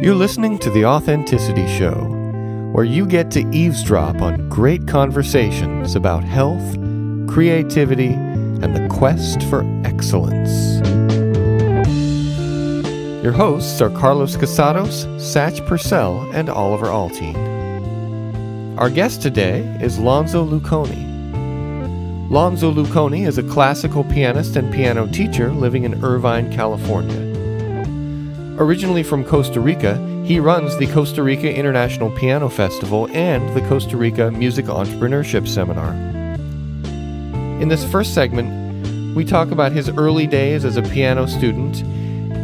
You're listening to The Authenticity Show, where you get to eavesdrop on great conversations about health, creativity, and the quest for excellence. Your hosts are Carlos Casados, Satch Purcell, and Oliver Althoen. Our guest today is Lanzo Luconi. Lanzo Luconi is a classical pianist and piano teacher living in Irvine, California. Originally from Costa Rica, he runs the Costa Rica International Piano Festival and the Costa Rica Music Entrepreneurship Seminar. In this first segment, we talk about his early days as a piano student,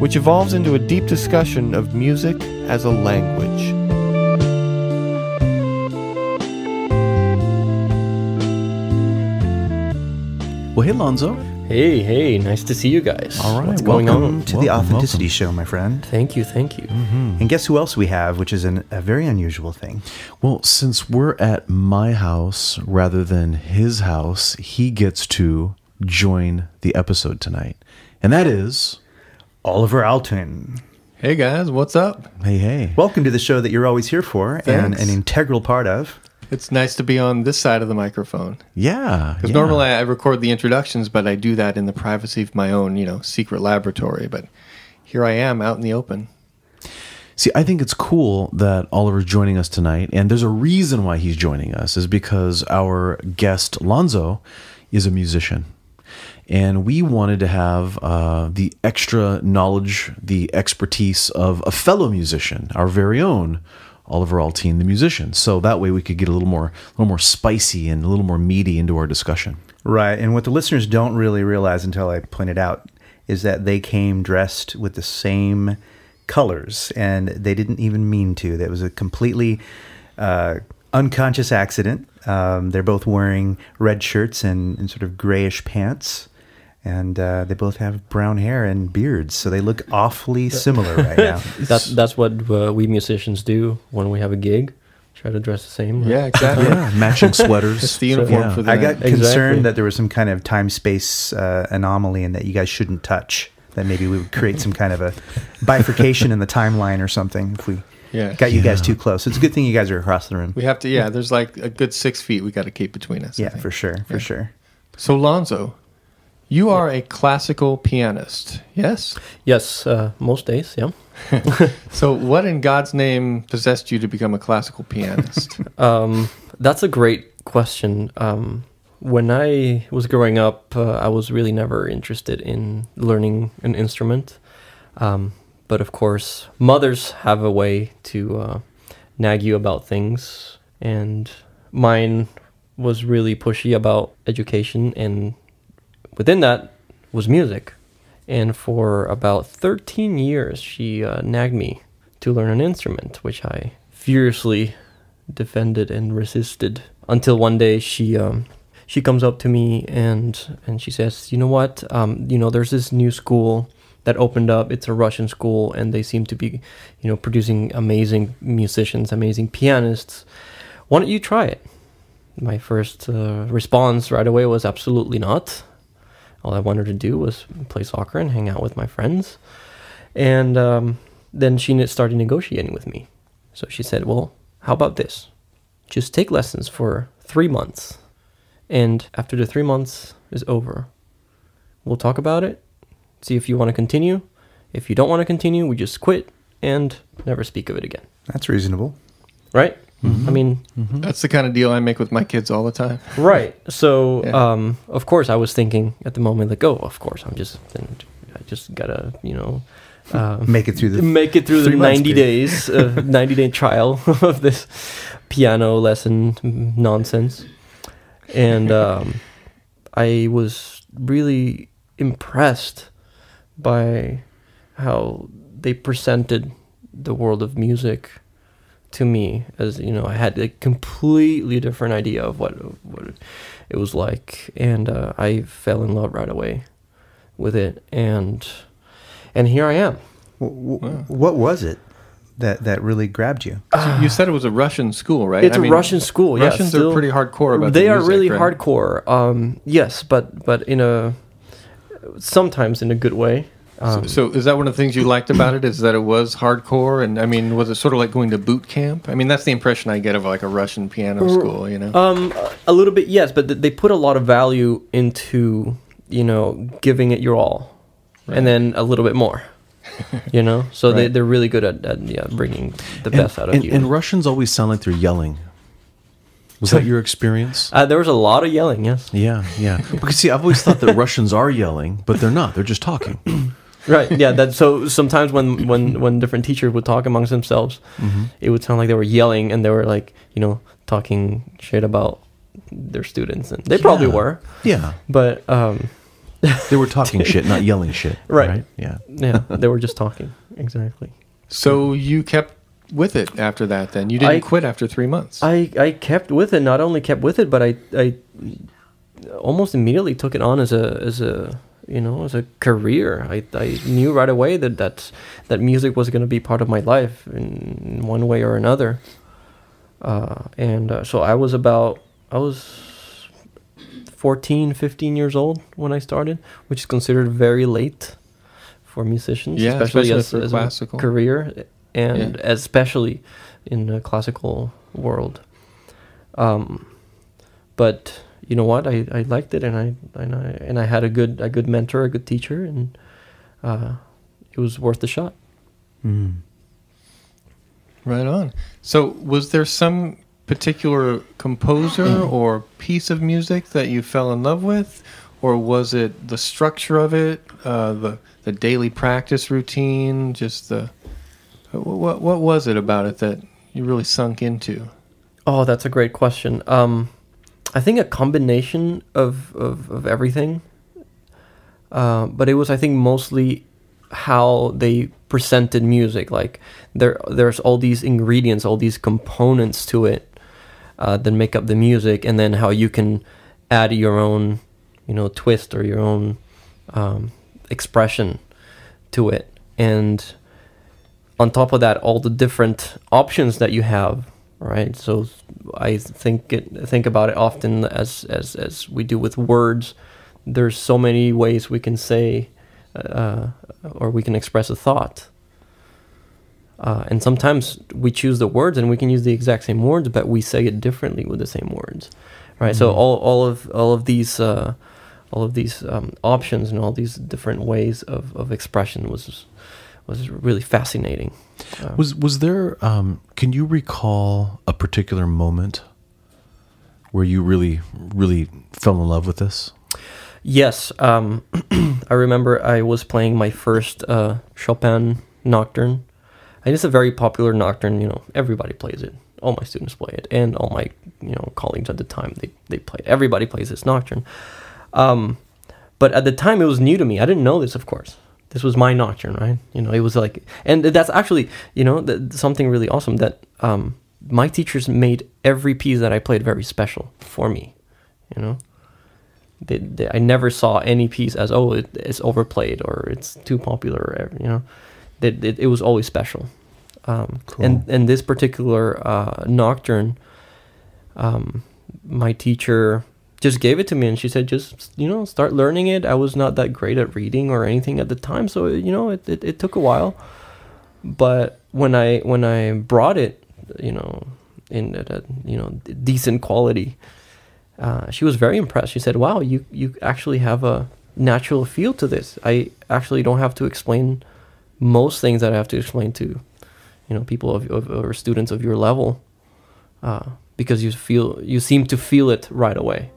which evolves into a deep discussion of music as a language. Well, hey, Lanzo. Hey, nice to see you guys. All right, what's going on? Welcome to the Authenticity Show, my friend. Thank you. Mm-hmm. And guess who else we have, which is a very unusual thing. Well, since we're at my house rather than his house, he gets to join the episode tonight. And that is... Oliver Althoen. Hey guys, what's up? Hey. Welcome to the show that you're always here for and Thanks. an integral part of. It's nice to be on this side of the microphone. Yeah. Because normally I record the introductions, but I do that in the privacy of my own, secret laboratory. But here I am out in the open. See, I think it's cool that Oliver's joining us tonight, and there's a reason why he's joining us, is because our guest, Lanzo, is a musician. And we wanted to have the extra knowledge, the expertise of a fellow musician, our very own Oliver Althoen, the musician. So that way we could get a little more spicy and a little more meaty into our discussion. Right. And what the listeners don't really realize until I point it out is that they came dressed with the same colors, and they didn't even mean to. That was a completely unconscious accident. They're both wearing red shirts and sort of grayish pants. And they both have brown hair and beards, so they look awfully similar right now. That's what we musicians do when we have a gig. Try to dress the same. Right? Yeah, exactly. Matching sweaters. It's the uniform for that. I got Exactly. concerned that there was some kind of time-space anomaly and that you guys shouldn't touch. That maybe we would create some kind of a bifurcation in the timeline or something if we got you guys too close. It's a good thing you guys are across the room. We have to, there's like a good 6 feet we got to keep between us. I Yeah, think. for sure. So, Lanzo, you are a classical pianist, yes? Yes, most days, yeah. So what in God's name possessed you to become a classical pianist? That's a great question. When I was growing up, I was really never interested in learning an instrument. But of course, mothers have a way to nag you about things. And mine was really pushy about education, and within that was music. And for about 13 years, she nagged me to learn an instrument, which I furiously defended and resisted. Until one day she comes up to me and she says, you know what, there's this new school that opened up. It's a Russian school, and they seem to be, producing amazing musicians, amazing pianists. Why don't you try it? My first response right away was absolutely not. All I wanted to do was play soccer and hang out with my friends. And then she started negotiating with me. So she said, well, how about this? Just take lessons for 3 months. And after the 3 months is over, we'll talk about it, see if you want to continue. If you don't want to continue, we just quit and never speak of it again. That's reasonable. Right? Mm-hmm. I mean... That's the kind of deal I make with my kids all the time. Right. So, of course, I was thinking at the moment, like, oh, of course, I just gotta, Make it through the 3 months 90 days, 90-day trial of this piano lesson nonsense. And I was really impressed by how they presented the world of music to me. As I had a completely different idea of what it was like, and I fell in love right away with it, and here I am. What was it that really grabbed you? So you said it was a Russian school, right? It's a Russian school. Russians are pretty hardcore about they the are music, really right? hardcore. Yes, but in sometimes in a good way. So is that one of the things you liked about it? Is that it was hardcore? And I mean, was it sort of like going to boot camp? I mean, that's the impression I get of like a Russian piano school, you know? A little bit, yes, but they put a lot of value into, you know, giving it your all, and then a little bit more, you know? So they're really good at bringing the best out of you. And Russians always sound like they're yelling. Was that your experience? There was a lot of yelling, yes. Yeah. Because see, I've always thought that Russians are yelling, but they're not. They're just talking. Right. Yeah. So sometimes when different teachers would talk amongst themselves, it would sound like they were yelling and they were like, you know, talking shit about their students, and they probably were. Yeah. But they were talking shit, not yelling shit. Right. Yeah. Yeah. They were just talking. Exactly. So you kept with it after that. Then you didn't quit after 3 months. I kept with it. Not only kept with it, but I almost immediately took it on as a you know, as a career. I knew right away that music was going to be part of my life in one way or another. So I was 14, 15 years old when I started, which is considered very late for musicians, especially as classical. A career, and especially in the classical world. But you know what? I liked it, and I had a good mentor, a good teacher, and it was worth the shot. Mm. Right on. So was there some particular composer or piece of music that you fell in love with, or was it the structure of it, the daily practice routine, just what was it about it that you really sunk into? Oh, that's a great question. I think a combination of everything, but it was, I think, mostly how they presented music. Like there's all these ingredients, all these components to it that make up the music, and then how you can add your own, you know, twist or your own expression to it. And on top of that, all the different options that you have. Right, so I think about it often as we do with words. There's so many ways we can say or we can express a thought, and sometimes we choose the words and we can use the exact same words, but we say it differently with the same words. Right, mm-hmm. So all of these options and all these different ways of expression was really fascinating. Was there? Can you recall a particular moment where you really fell in love with this? Yes, I remember I was playing my first Chopin nocturne. And it's a very popular nocturne. You know, everybody plays it. All my students play it, and all my colleagues at the time they play it. Everybody plays this nocturne. But at the time, it was new to me. I didn't know this, of course. This was my nocturne, right? You know, it was like, and that's actually, you know, something really awesome that my teachers made every piece that I played very special for me. You know, I never saw any piece as it's overplayed or it's too popular. You know, it was always special. Cool. And this particular nocturne, my teacher just gave it to me, and she said, just, you know, start learning it. I was not that great at reading or anything at the time, so, you know, it took a while. But when I brought it, you know, in at a, you know, decent quality, she was very impressed. She said, wow, you actually have a natural feel to this. I actually don't have to explain most things that I have to explain to, you know, people or students of your level, because you seem to feel it right away.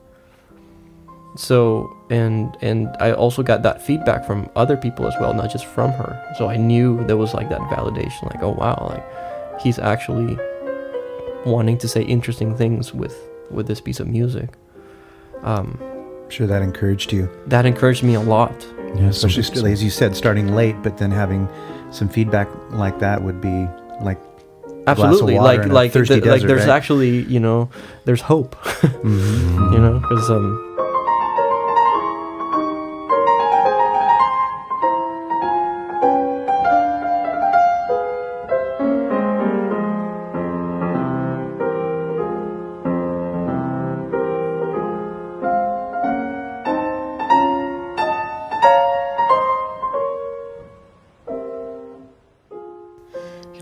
So, and I also got that feedback from other people as well, not just from her. So I knew there was like that validation, like, oh wow, like he's actually wanting to say interesting things with this piece of music. Sure, that encouraged you. That encouraged me a lot. Yeah, especially still, as you said, starting late, but then having some feedback like that would be like absolutely, like thirsty desert, like there's right? actually, you know, there's hope. Mm-hmm. You know, because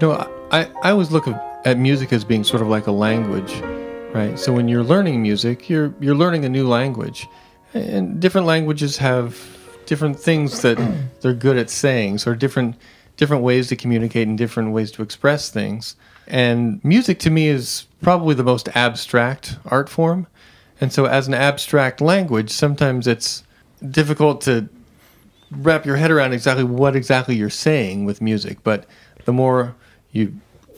No, I always look at music as being sort of like a language, right? So when you're learning music, you're learning a new language, and different languages have different things that they're good at saying, so different ways to communicate and different ways to express things. And music to me is probably the most abstract art form. And so as an abstract language, sometimes it's difficult to wrap your head around what exactly you're saying with music. But the more you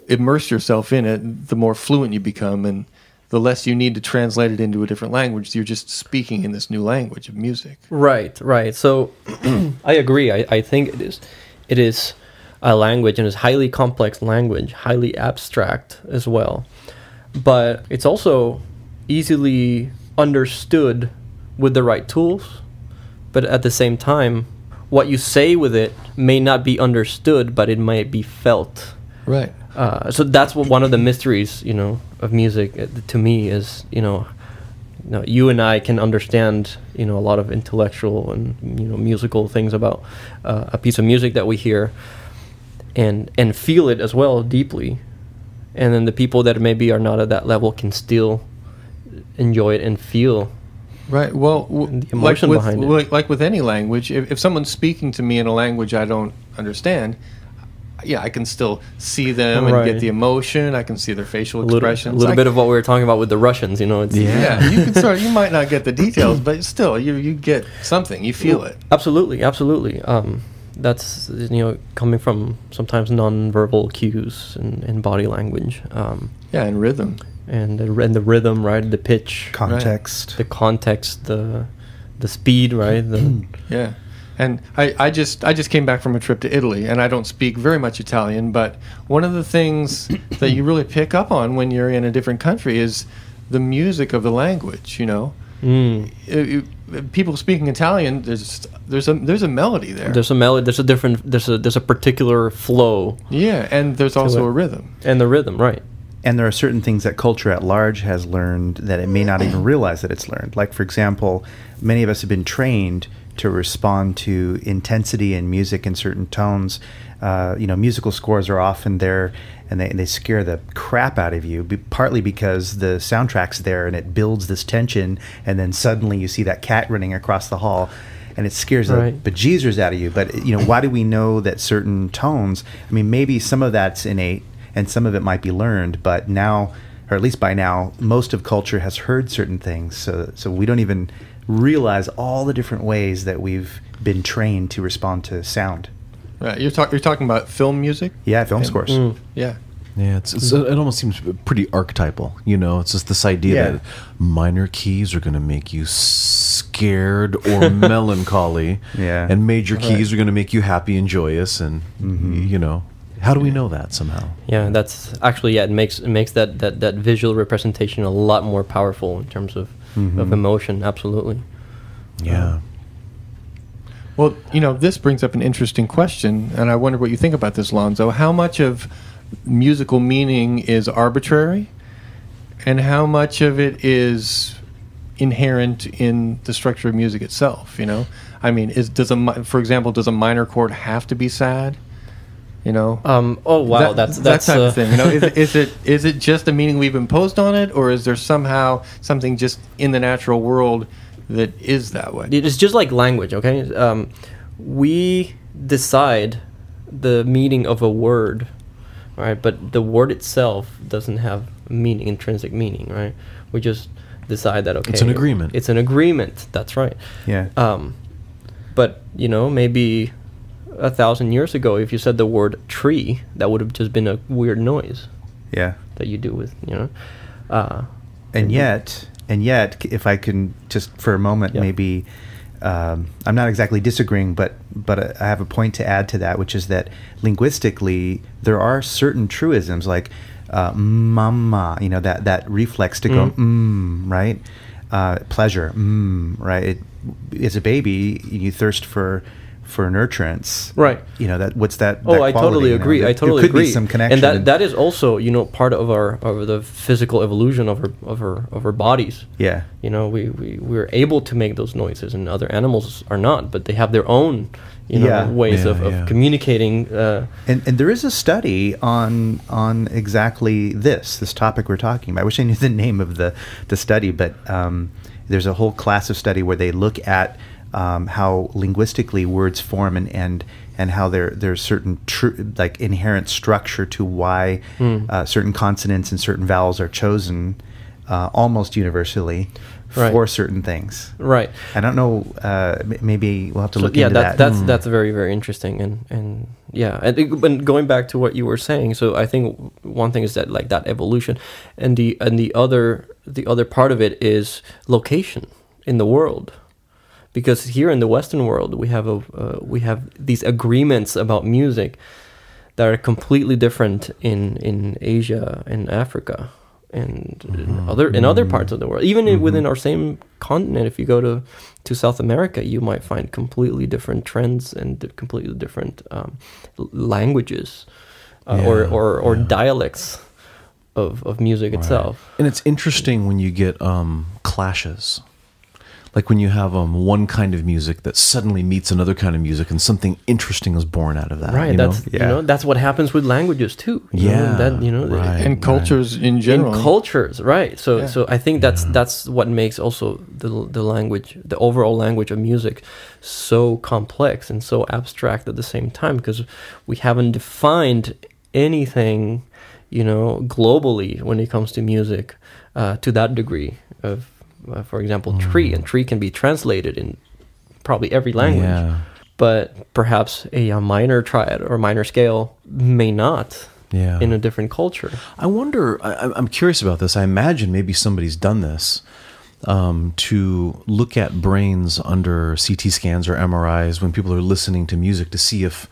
immerse yourself in it, the more fluent you become, and the less you need to translate it into a different language. You're just speaking in this new language of music. Right. So I agree. I think it is a language, and it's highly complex language, highly abstract as well. But it's also easily understood with the right tools. But at the same time, what you say with it may not be understood, but it might be felt. Right. So that's one of the mysteries, of music to me is, you and I can understand, a lot of intellectual and, musical things about a piece of music that we hear and feel it as well deeply. And then the people that maybe are not at that level can still enjoy it and feel right. Well, the emotion behind it. Like with any language, if someone's speaking to me in a language I don't understand, yeah, I can still see them and get the emotion. I can see their facial expressions. A little bit of what we were talking about with the Russians, It's, you might not get the details, but still, you get something. You feel it. Absolutely. That's coming from sometimes non-verbal cues and body language. And rhythm. And the rhythm, right? The pitch, context, right? The context, the speed, right? Yeah. And I just came back from a trip to Italy, and I don't speak very much Italian, but one of the things that you really pick up on when you're in a different country is the music of the language. People speaking Italian, there's a melody there. There's a melody. There's a particular flow. Yeah, and there's also a rhythm. And the rhythm, right? And there are certain things that culture at large has learned that it may not even realize that it's learned. Like, for example, many of us have been trained to respond to intensity in music in certain tones. Musical scores are often there, and they scare the crap out of you, partly because the soundtrack's there and it builds this tension, and then suddenly you see that cat running across the hall, and it scares the bejesus out of you. But, why do we know that certain tones, maybe some of that's innate, and some of it might be learned, but now, or at least by now, most of culture has heard certain things, so we don't even realize all the different ways that we've been trained to respond to sound. Right. You're talking about film music? Yeah, film scores. Yeah. Yeah, it almost seems pretty archetypal, It's just this idea that minor keys are going to make you scared or melancholy, and major keys are going to make you happy and joyous, and how do we know that somehow? Yeah, that's actually it makes that visual representation a lot more powerful in terms of emotion. Absolutely. Yeah. Well, this brings up an interesting question, and I wonder what you think about this, Lanzo. How much of musical meaning is arbitrary, and how much of it is inherent in the structure of music itself? For example, does a minor chord have to be sad? Oh wow, that's that type of thing. Is it just a meaning we've imposed on it, or is there somehow something just in the natural world that is that way? It's just like language, okay? We decide the meaning of a word, right? But the word itself doesn't have meaning, intrinsic meaning, right? We just decide that, okay, it's an agreement. It's an agreement. That's right. Yeah. But maybe 1,000 years ago, if you said the word tree, that would have just been a weird noise. Yeah. That you do with, And yet, if I can just for a moment, maybe, I'm not exactly disagreeing, but I have a point to add to that, which is that linguistically, there are certain truisms like mama, that reflex to go, pleasure, right? As a baby, you thirst for for nurturance, Right. You know, that what's that? Oh, that I quality, totally you know? agree. I totally there could agree. be some connection, and that is also, you know, part of the physical evolution of our bodies. yeah. You know, we're able to make those noises, and other animals are not, but they have their own, you know, Yeah. ways of Yeah. communicating. And there is a study on exactly this topic we're talking about. I wish I knew the name of the study, but there's a whole class of study where they look at how linguistically words form and how there's certain like inherent structure to why certain consonants and certain vowels are chosen almost universally Right. for certain things. Right. I don't know. Maybe we'll have to look yeah, into that. that's very, very interesting, and yeah, and going back to what you were saying, so I think one thing is that, like, that evolution, and the other part of it is location in the world, because here in the Western world we have these agreements about music that are completely different in Asia and Africa. And in other parts of the world, even within our same continent, if you go to South America, you might find completely different trends and completely different languages or dialects of music itself. And it's interesting when you get clashes. Like when you have one kind of music that suddenly meets another kind of music, and something interesting is born out of that. Right. You know? That's you know, that's what happens with languages too. Right. And cultures in general. In cultures, right? So I think that's what makes also the language, the overall language of music, so complex and so abstract at the same time, because we haven't defined anything, you know, globally when it comes to music to that degree of. For example, tree, and tree can be translated in probably every language, but perhaps a minor triad or minor scale may not in a different culture. I wonder, I'm curious about this. I imagine maybe somebody's done this to look at brains under CT scans or MRIs when people are listening to music to see if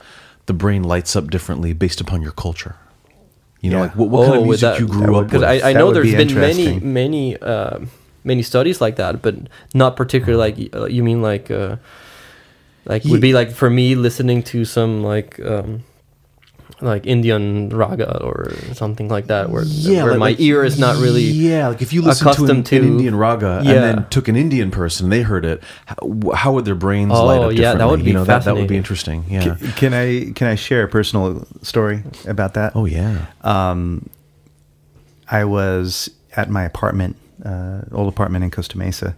the brain lights up differently based upon your culture. You know, like what kind of music you grew up with. Because I know there's been interesting. many studies like that, but not particularly like you mean like would be like for me listening to some like Indian raga or something like that, where my ear is not really like if you listen to an Indian raga and then took an Indian person, they heard it, how would their brains light up differently? That would be fascinating. That would be interesting. Yeah. Can I share a personal story about that? Oh yeah. I was at my apartment, old apartment in Costa Mesa,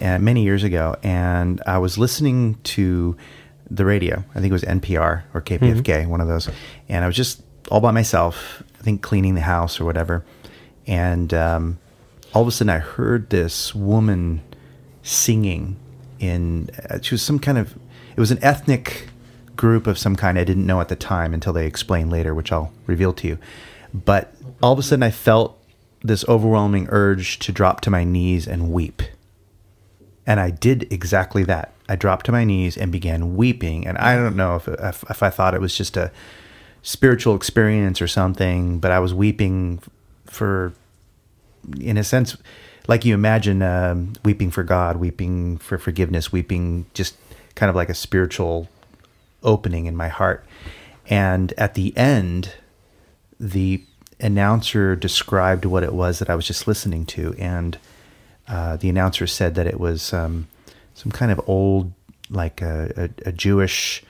many years ago, and I was listening to the radio. I think it was NPR or KPFK, one of those. And I was just all by myself, I think cleaning the house or whatever. And all of a sudden I heard this woman singing she was some kind of, it was an ethnic group of some kind I didn't know at the time until they explained later, which I'll reveal to you. But all of a sudden I felt this overwhelming urge to drop to my knees and weep. And I did exactly that. I dropped to my knees and began weeping. And I don't know if I thought it was just a spiritual experience or something, but I was weeping for, in a sense, like you imagine weeping for God, weeping for forgiveness, weeping just kind of like a spiritual opening in my heart. And at the end, the announcer described what it was that I was just listening to. And the announcer said that it was some kind of old, like a Jewish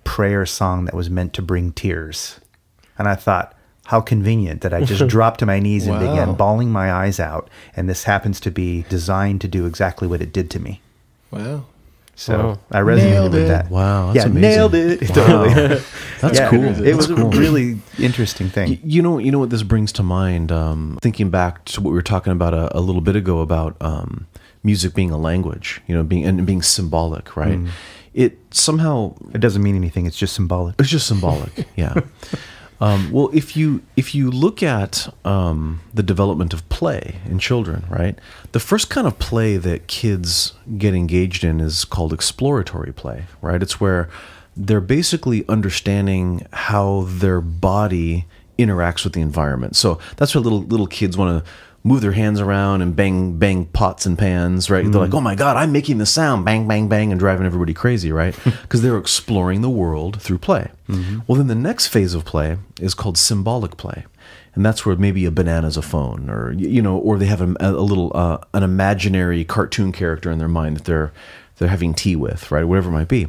prayer song that was meant to bring tears. And I thought, how convenient that I just dropped to my knees and began bawling my eyes out. And this happens to be designed to do exactly what it did to me. Wow. So I resonated with that. Wow, that's amazing. Nailed it. Wow. Totally. That's cool. It was a really interesting thing. You know what this brings to mind? Thinking back to what we were talking about a little bit ago about music being a language, you know, being symbolic, right? It somehow, it doesn't mean anything. It's just symbolic. It's just symbolic. Yeah. Well, if you look at the development of play in children, right? The first kind of play that kids get engaged in is called exploratory play, right? It's where they're basically understanding how their body interacts with the environment. So that's where little kids want move their hands around and bang pots and pans, right? They're like, oh my God, I'm making the sound, bang, bang, bang, and driving everybody crazy, right? Because they're exploring the world through play. Well, then the next phase of play is called symbolic play. And that's where maybe a banana's a phone, or, you know, or they have a little, an imaginary cartoon character in their mind that they're having tea with, right? Whatever it might be.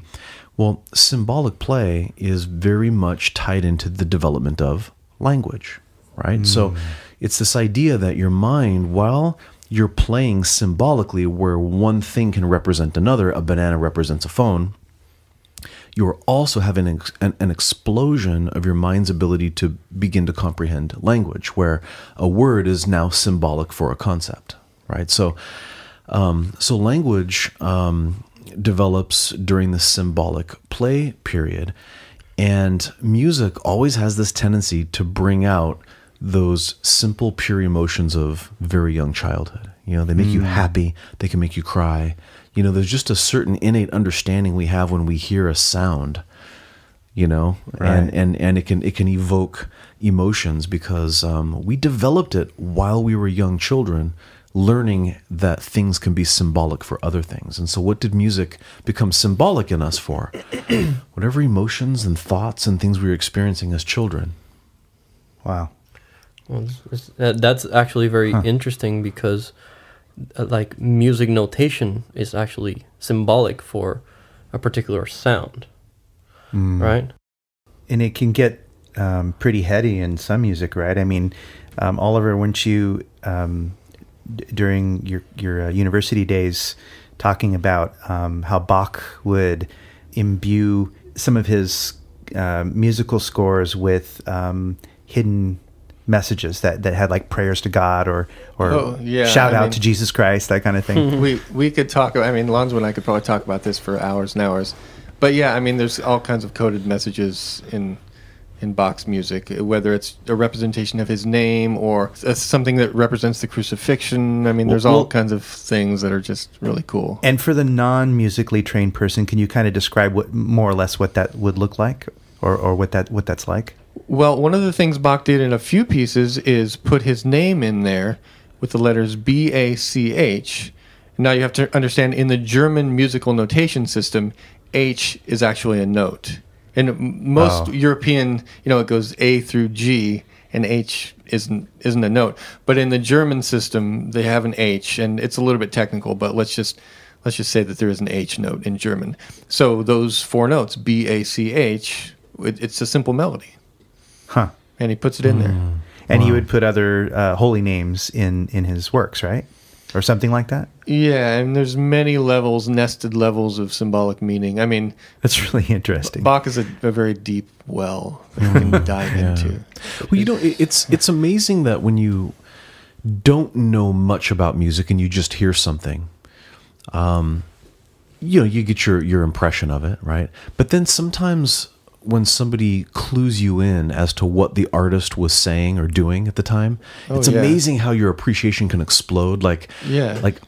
Well, symbolic play is very much tied into the development of language, right? So it's this idea that your mind, while you're playing symbolically where one thing can represent another, a banana represents a phone, you're also having an explosion of your mind's ability to begin to comprehend language, where a word is now symbolic for a concept, right? So language develops during the symbolic play period, and music always has this tendency to bring out those simple, pure emotions of very young childhood. You know, they make you happy, they can make you cry. You know, there's just a certain innate understanding we have when we hear a sound, you know, right. and it can evoke emotions because we developed it while we were young children, learning that things can be symbolic for other things. And so what did music become symbolic in us for? Whatever emotions and thoughts and things we were experiencing as children. Wow. Well, that's actually very interesting because like music notation is actually symbolic for a particular sound, right? And it can get pretty heady in some music, right? I mean, Oliver, weren't you during your university days talking about how Bach would imbue some of his musical scores with hidden messages that had like prayers to God or shout out to Jesus Christ, that kind of thing. We could talk. I mean, Lanzo and I could probably talk about this for hours and hours. But yeah, I mean, there's all kinds of coded messages in Bach's music, whether it's a representation of his name or something that represents the crucifixion. I mean, there's all kinds of things that are just really cool. And for the non-musically trained person, can you kind of describe what more or less what that would look like, or what that's like? Well, one of the things Bach did in a few pieces is put his name in there with the letters B-A-C-H. Now you have to understand, in the German musical notation system, H is actually a note. In most European, you know, it goes A through G, and H isn't a note. But in the German system, they have an H, and it's a little bit technical, but let's just say that there is an H note in German. So those four notes, B-A-C-H, it's a simple melody. Huh. And he puts it in there. And he would put other holy names in his works, right? Or something like that? Yeah, and there's many levels, nested levels of symbolic meaning. I mean, that's really interesting. Bach is a very deep well that you can dive into. Well, you know, it's amazing that when you don't know much about music and you just hear something, you know, you get your impression of it, right? But then sometimes when somebody clues you in as to what the artist was saying or doing at the time, it's amazing how your appreciation can explode. Like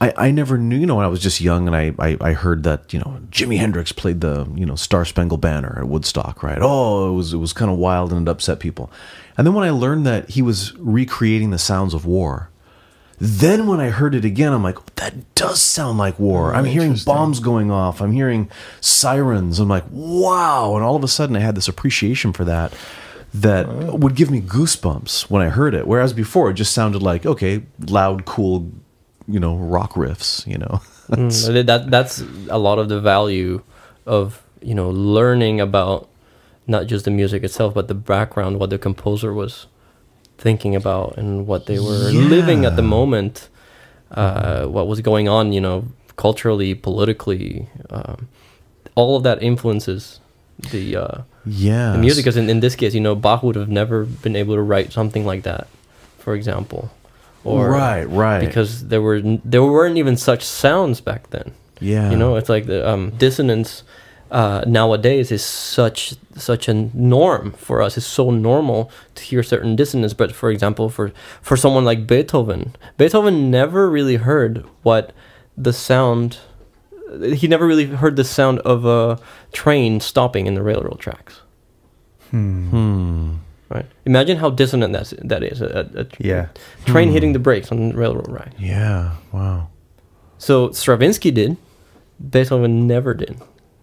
I never knew, you know, when I was just young and I heard that, you know, Jimi Hendrix played the, you know, Star Spangled Banner at Woodstock, right? Oh, it was kind of wild and it upset people. And then when I learned that he was recreating the sounds of war, then when I heard it again, I'm like, that does sound like war. I'm hearing bombs going off. I'm hearing sirens. I'm like, wow. And all of a sudden I had this appreciation for that would give me goosebumps when I heard it. Whereas before it just sounded like, okay, loud, cool, you know, rock riffs, you know. That's a lot of the value of, you know, learning about not just the music itself, but the background, what the composer was thinking about and what they were living at the moment, what was going on, you know, culturally, politically, all of that influences the music. Because in this case, you know, Bach would have never been able to write something like that, for example, or right, because there weren't even such sounds back then. Yeah, you know, it's like the dissonance nowadays is such a norm for us. It's so normal to hear certain dissonance. But for example, for someone like Beethoven never really heard what the sound. He never really heard the sound of a train stopping in the railroad tracks. Right? right? Imagine how dissonant that is. A Yeah. train hitting the brakes on the railroad ride. Yeah. Wow. So Stravinsky did. Beethoven never did.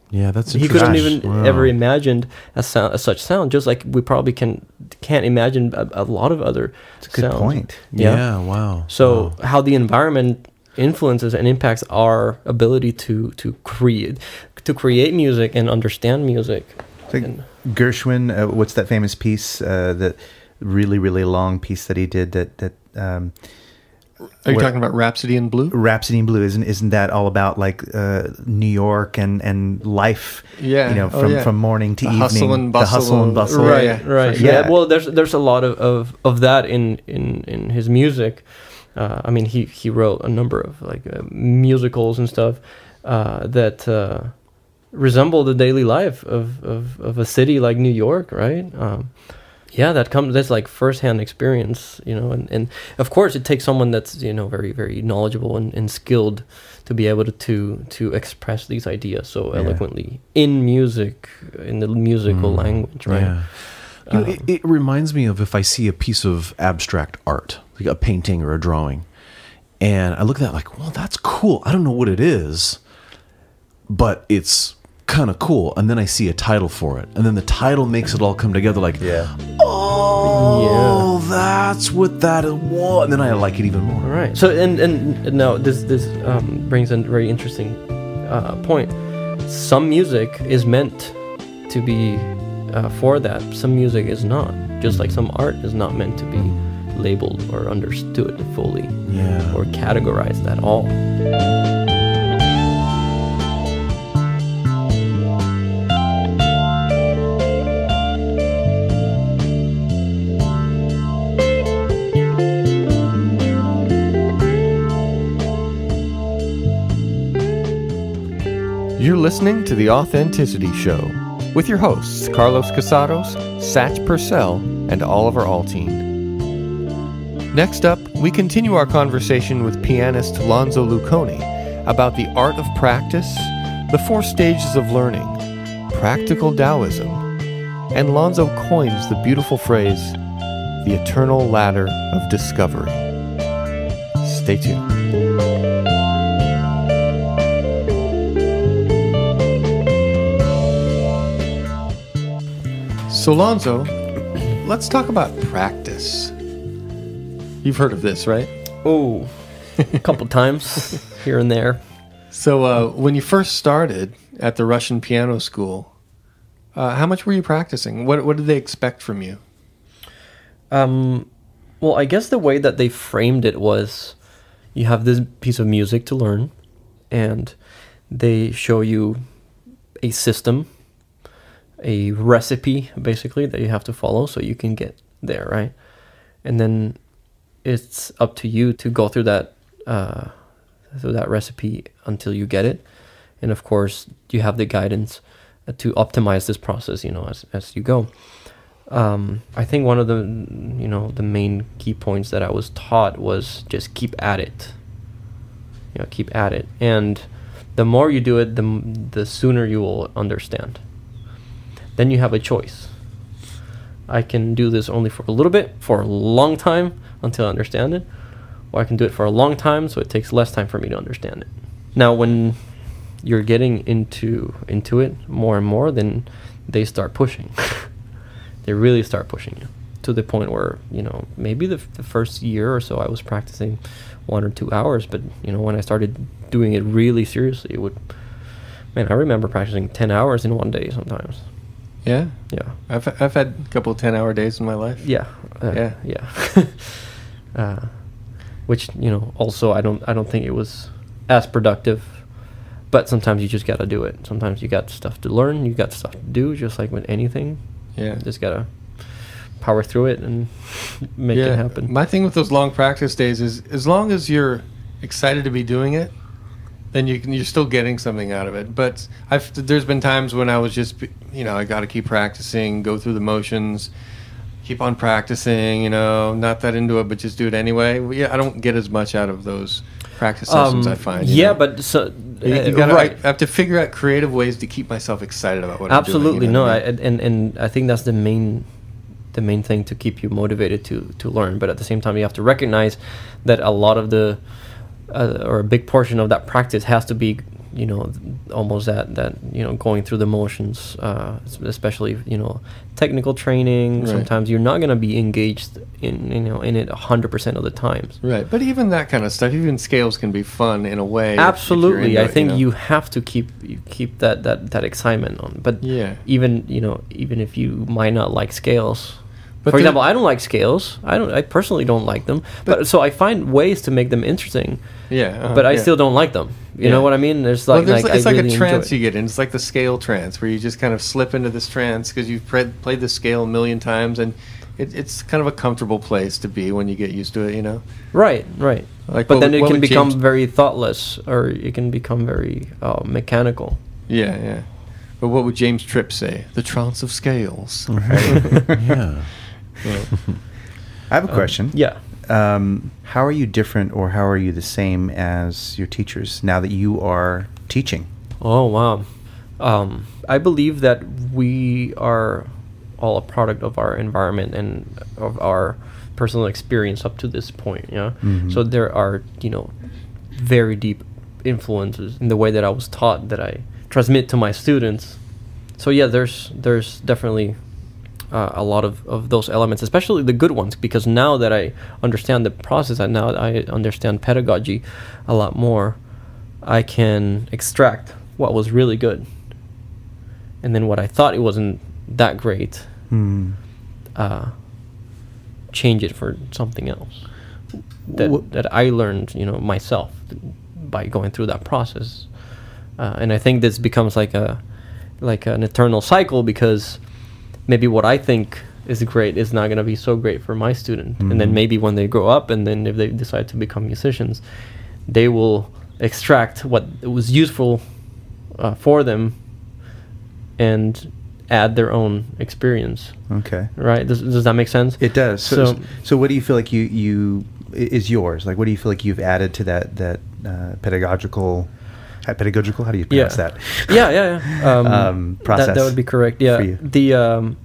Yeah, that's He interesting. couldn't even ever imagined a such sound. Just like we probably can't imagine a lot of other It's a good sounds. point. Yeah. Wow. So Wow. how the environment influences and impacts our ability to create music and understand music. So Gershwin, what's that famous piece? That really, really long piece that he did. That Are you talking about Rhapsody in Blue? Rhapsody in Blue, isn't that all about like New York and life? Yeah. You know, Oh, from morning to The evening, hustle and the bustle hustle and of- bustle. Right, Yeah, right. for sure. Yeah. Well, there's a lot of that in his music. I mean, he wrote a number of like musicals and stuff that resemble the daily life of a city like New York, right? Yeah, that's like firsthand experience, you know, and of course it takes someone that's, you know, very, very knowledgeable and skilled to be able to express these ideas so eloquently in music, in the musical language, right? Yeah. You know, it reminds me of if I see a piece of abstract art, like a painting or a drawing, and I look at that like, well, that's cool. I don't know what it is, but it's kind of cool. And then I see a title for it, and then the title makes it all come together. Like, oh, that's what that is. Whoa. And then I like it even more. All right. So and now this brings a very interesting point. Some music is meant to be for that. Some music is not. Just like some art is not meant to be labeled or understood fully, or categorized at all. You're listening to The Authenticity Show with your hosts, Carlos Casados, Satch Purcell, and Oliver Althoen. Next up, we continue our conversation with pianist Lanzo Luconi about the art of practice, the 4 stages of learning, practical Daoism, and Lanzo coins the beautiful phrase, the eternal ladder of discovery. Stay tuned. So, Lanzo, let's talk about practice. You've heard of this, right? Oh, a couple times here and there. So, when you first started at the Russian piano school, how much were you practicing? What did they expect from you? Well, I guess the way that they framed it was you have this piece of music to learn, and they show you a system, a recipe, basically, that you have to follow so you can get there, right? And then it's up to you to go through that recipe until you get it. And of course, you have the guidance to optimize this process, you know, as you go. I think one of the, you know, the main key points that I was taught was just keep at it. You know, keep at it. And the more you do it, the sooner you will understand. Then you have a choice. I can do this only for a little bit, for a long time, until I understand it. Or I can do it for a long time, so it takes less time for me to understand it. Now, when you're getting into it more and more, then they start pushing. They really start pushing you to the point where, you know, maybe the first year or so I was practicing 1 or 2 hours, but, you know, when I started doing it really seriously, I remember practicing 10 hours in one day sometimes. Yeah? Yeah. I've had a couple of 10-hour days in my life. Yeah. Which, you know, also I don't think it was as productive, but sometimes you just got to do it. Sometimes you got stuff to learn, you got stuff to do, just like with anything. Yeah. You just got to power through it and make it happen. My thing with those long practice days is as long as you're excited to be doing it, then you're still getting something out of it. But there's been times when I was just, you know, I got to keep practicing, go through the motions, keep on practicing, you know, not that into it, but just do it anyway. Yeah, I don't get as much out of those practice sessions, I find. Yeah, know? but so you gotta, right. I have to figure out creative ways to keep myself excited about what I'm doing. Absolutely, you know no, what I mean? and I think that's the main the main thing to keep you motivated to learn. But at the same time, you have to recognize that a lot of the or a big portion of that practice has to be, you know, almost that you know, going through the motions, especially, you know, technical training. Right. Sometimes you're not going to be engaged in, you know, in it 100% of the times. Right, but even that kind of stuff, even scales can be fun in a way. Absolutely, I think you know? you have to keep that excitement on. But Yeah. even, you know, even if you might not like scales. But For example, I don't like scales. I personally don't like them. But so I find ways to make them interesting. Yeah, But I yeah. still don't like them. You know what I mean? There's like, it's I like really a trance enjoy you get in. It's like the scale trance, where you just kind of slip into this trance because you've played the scale a million times, and it's kind of a comfortable place to be when you get used to it, you know? Right. Like, But then it what can would become James- very thoughtless, or it can become very mechanical. Yeah. But what would James Tripp say? The trance of scales. Yeah. I have a question. Yeah. How are you different, or how are you the same as your teachers now that you are teaching? Oh, wow. I believe that we are all a product of our environment and of our personal experience up to this point. Yeah. So there are, you know, very deep influences in the way that I was taught that I transmit to my students. So yeah, there's definitely a lot of those elements, especially the good ones, because now that I understand the process, and now I understand pedagogy a lot more, I can extract what was really good, and then what I thought it wasn't that great, change it for something else that I learned, you know, myself by going through that process. And I think this becomes like an eternal cycle, because maybe what I think is great is not going to be so great for my student. And then maybe when they grow up, and then if they decide to become musicians, they will extract what was useful for them and add their own experience. Okay. Right? Does that make sense? It does. So- So what do you feel like you is yours? Like, what do you feel like you've added to that pedagogical? How do you pronounce that? Yeah. Process. That would be correct. Yeah. for you. The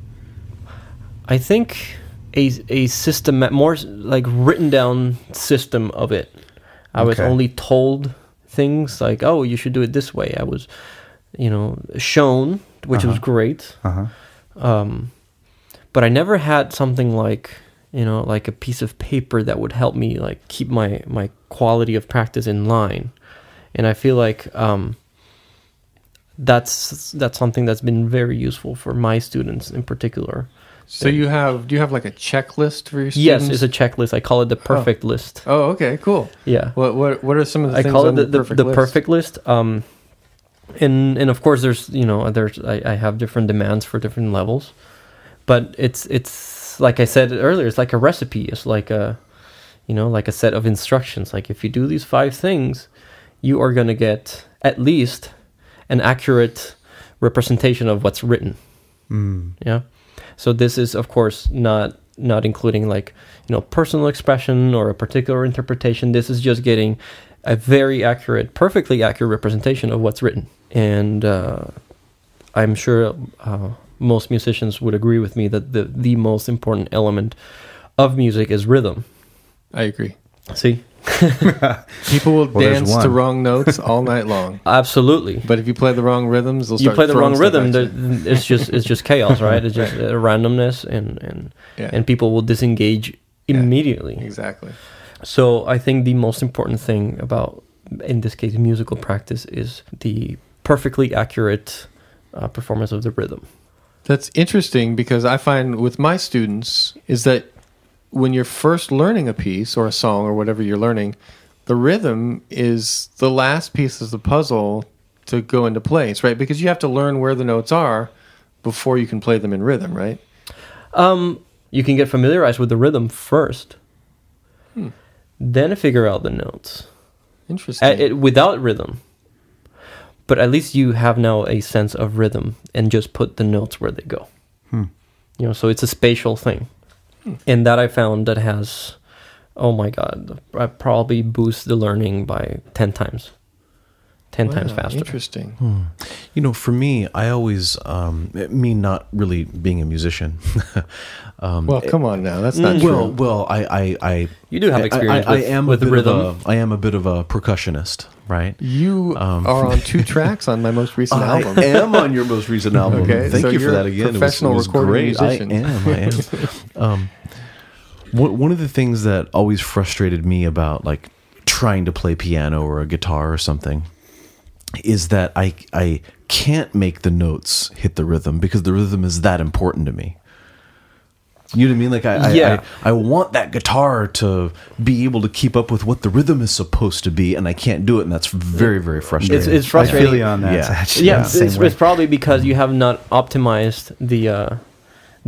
I think a system, more like written down system of it. I was Okay. only told things like, oh, you should do it this way. I was, you know, shown, which was great. But I never had something like, you know, like a piece of paper that would help me like keep my quality of practice in line. And I feel like that's something that's been very useful for my students in particular. So do you have like a checklist for your students? Yes, it's a checklist. I call it the perfect list. Oh, okay, cool. Yeah. What are some of the I things call on it the perfect list. And of course I have different demands for different levels, but it's like I said earlier, it's like a recipe. It's like a set of instructions. Like, if you do these 5 things, you are going to get at least an accurate representation of what's written. Yeah. So this is, of course, not including like, you know, personal expression or a particular interpretation. This is just getting a very accurate, perfectly accurate representation of what's written. And I'm sure most musicians would agree with me that the most important element of music is rhythm. I agree. See? People will there's dance one. to wrong notes all night long. Absolutely. But if you play the wrong rhythms, they'll You start play the throwing wrong stuff rhythm, at you. it's just chaos, right? It's just randomness, and people will disengage immediately. Exactly. So I think the most important thing about, in this case, musical practice is the perfectly accurate performance of the rhythm. That's interesting, because I find with my students is that when you're first learning a piece or a song or whatever you're learning, the rhythm is the last piece of the puzzle to go into place, right? Because you have to learn where the notes are before you can play them in rhythm, right? You can get familiarized with the rhythm first, then figure out the notes. Interesting. Without rhythm. But at least you have now a sense of rhythm and just put the notes where they go. You know, so it's a spatial thing. And that I found that has, oh my God, I probably boost the learning by 10 times. 10 times faster. Interesting. You know, for me, I always, me not really being a musician. Well, come on now, that's not true. Well, I You do have experience with a bit rhythm. I am a bit of a percussionist, right? You are on 2 tracks on my most recent album. I am on your most recent album. Okay, Thank so you for you're that a again. professional it was recording great. musician. I am. One of the things that always frustrated me about like trying to play piano or a guitar or something is that I can't make the notes hit the rhythm because the rhythm is that important to me. You know what I mean? Like I want that guitar to be able to keep up with what the rhythm is supposed to be, and I can't do it, and that's very, very frustrating. It's frustrating. I feel you on that. Yeah. Satch. Yeah, Same way. it's probably because you have not optimized the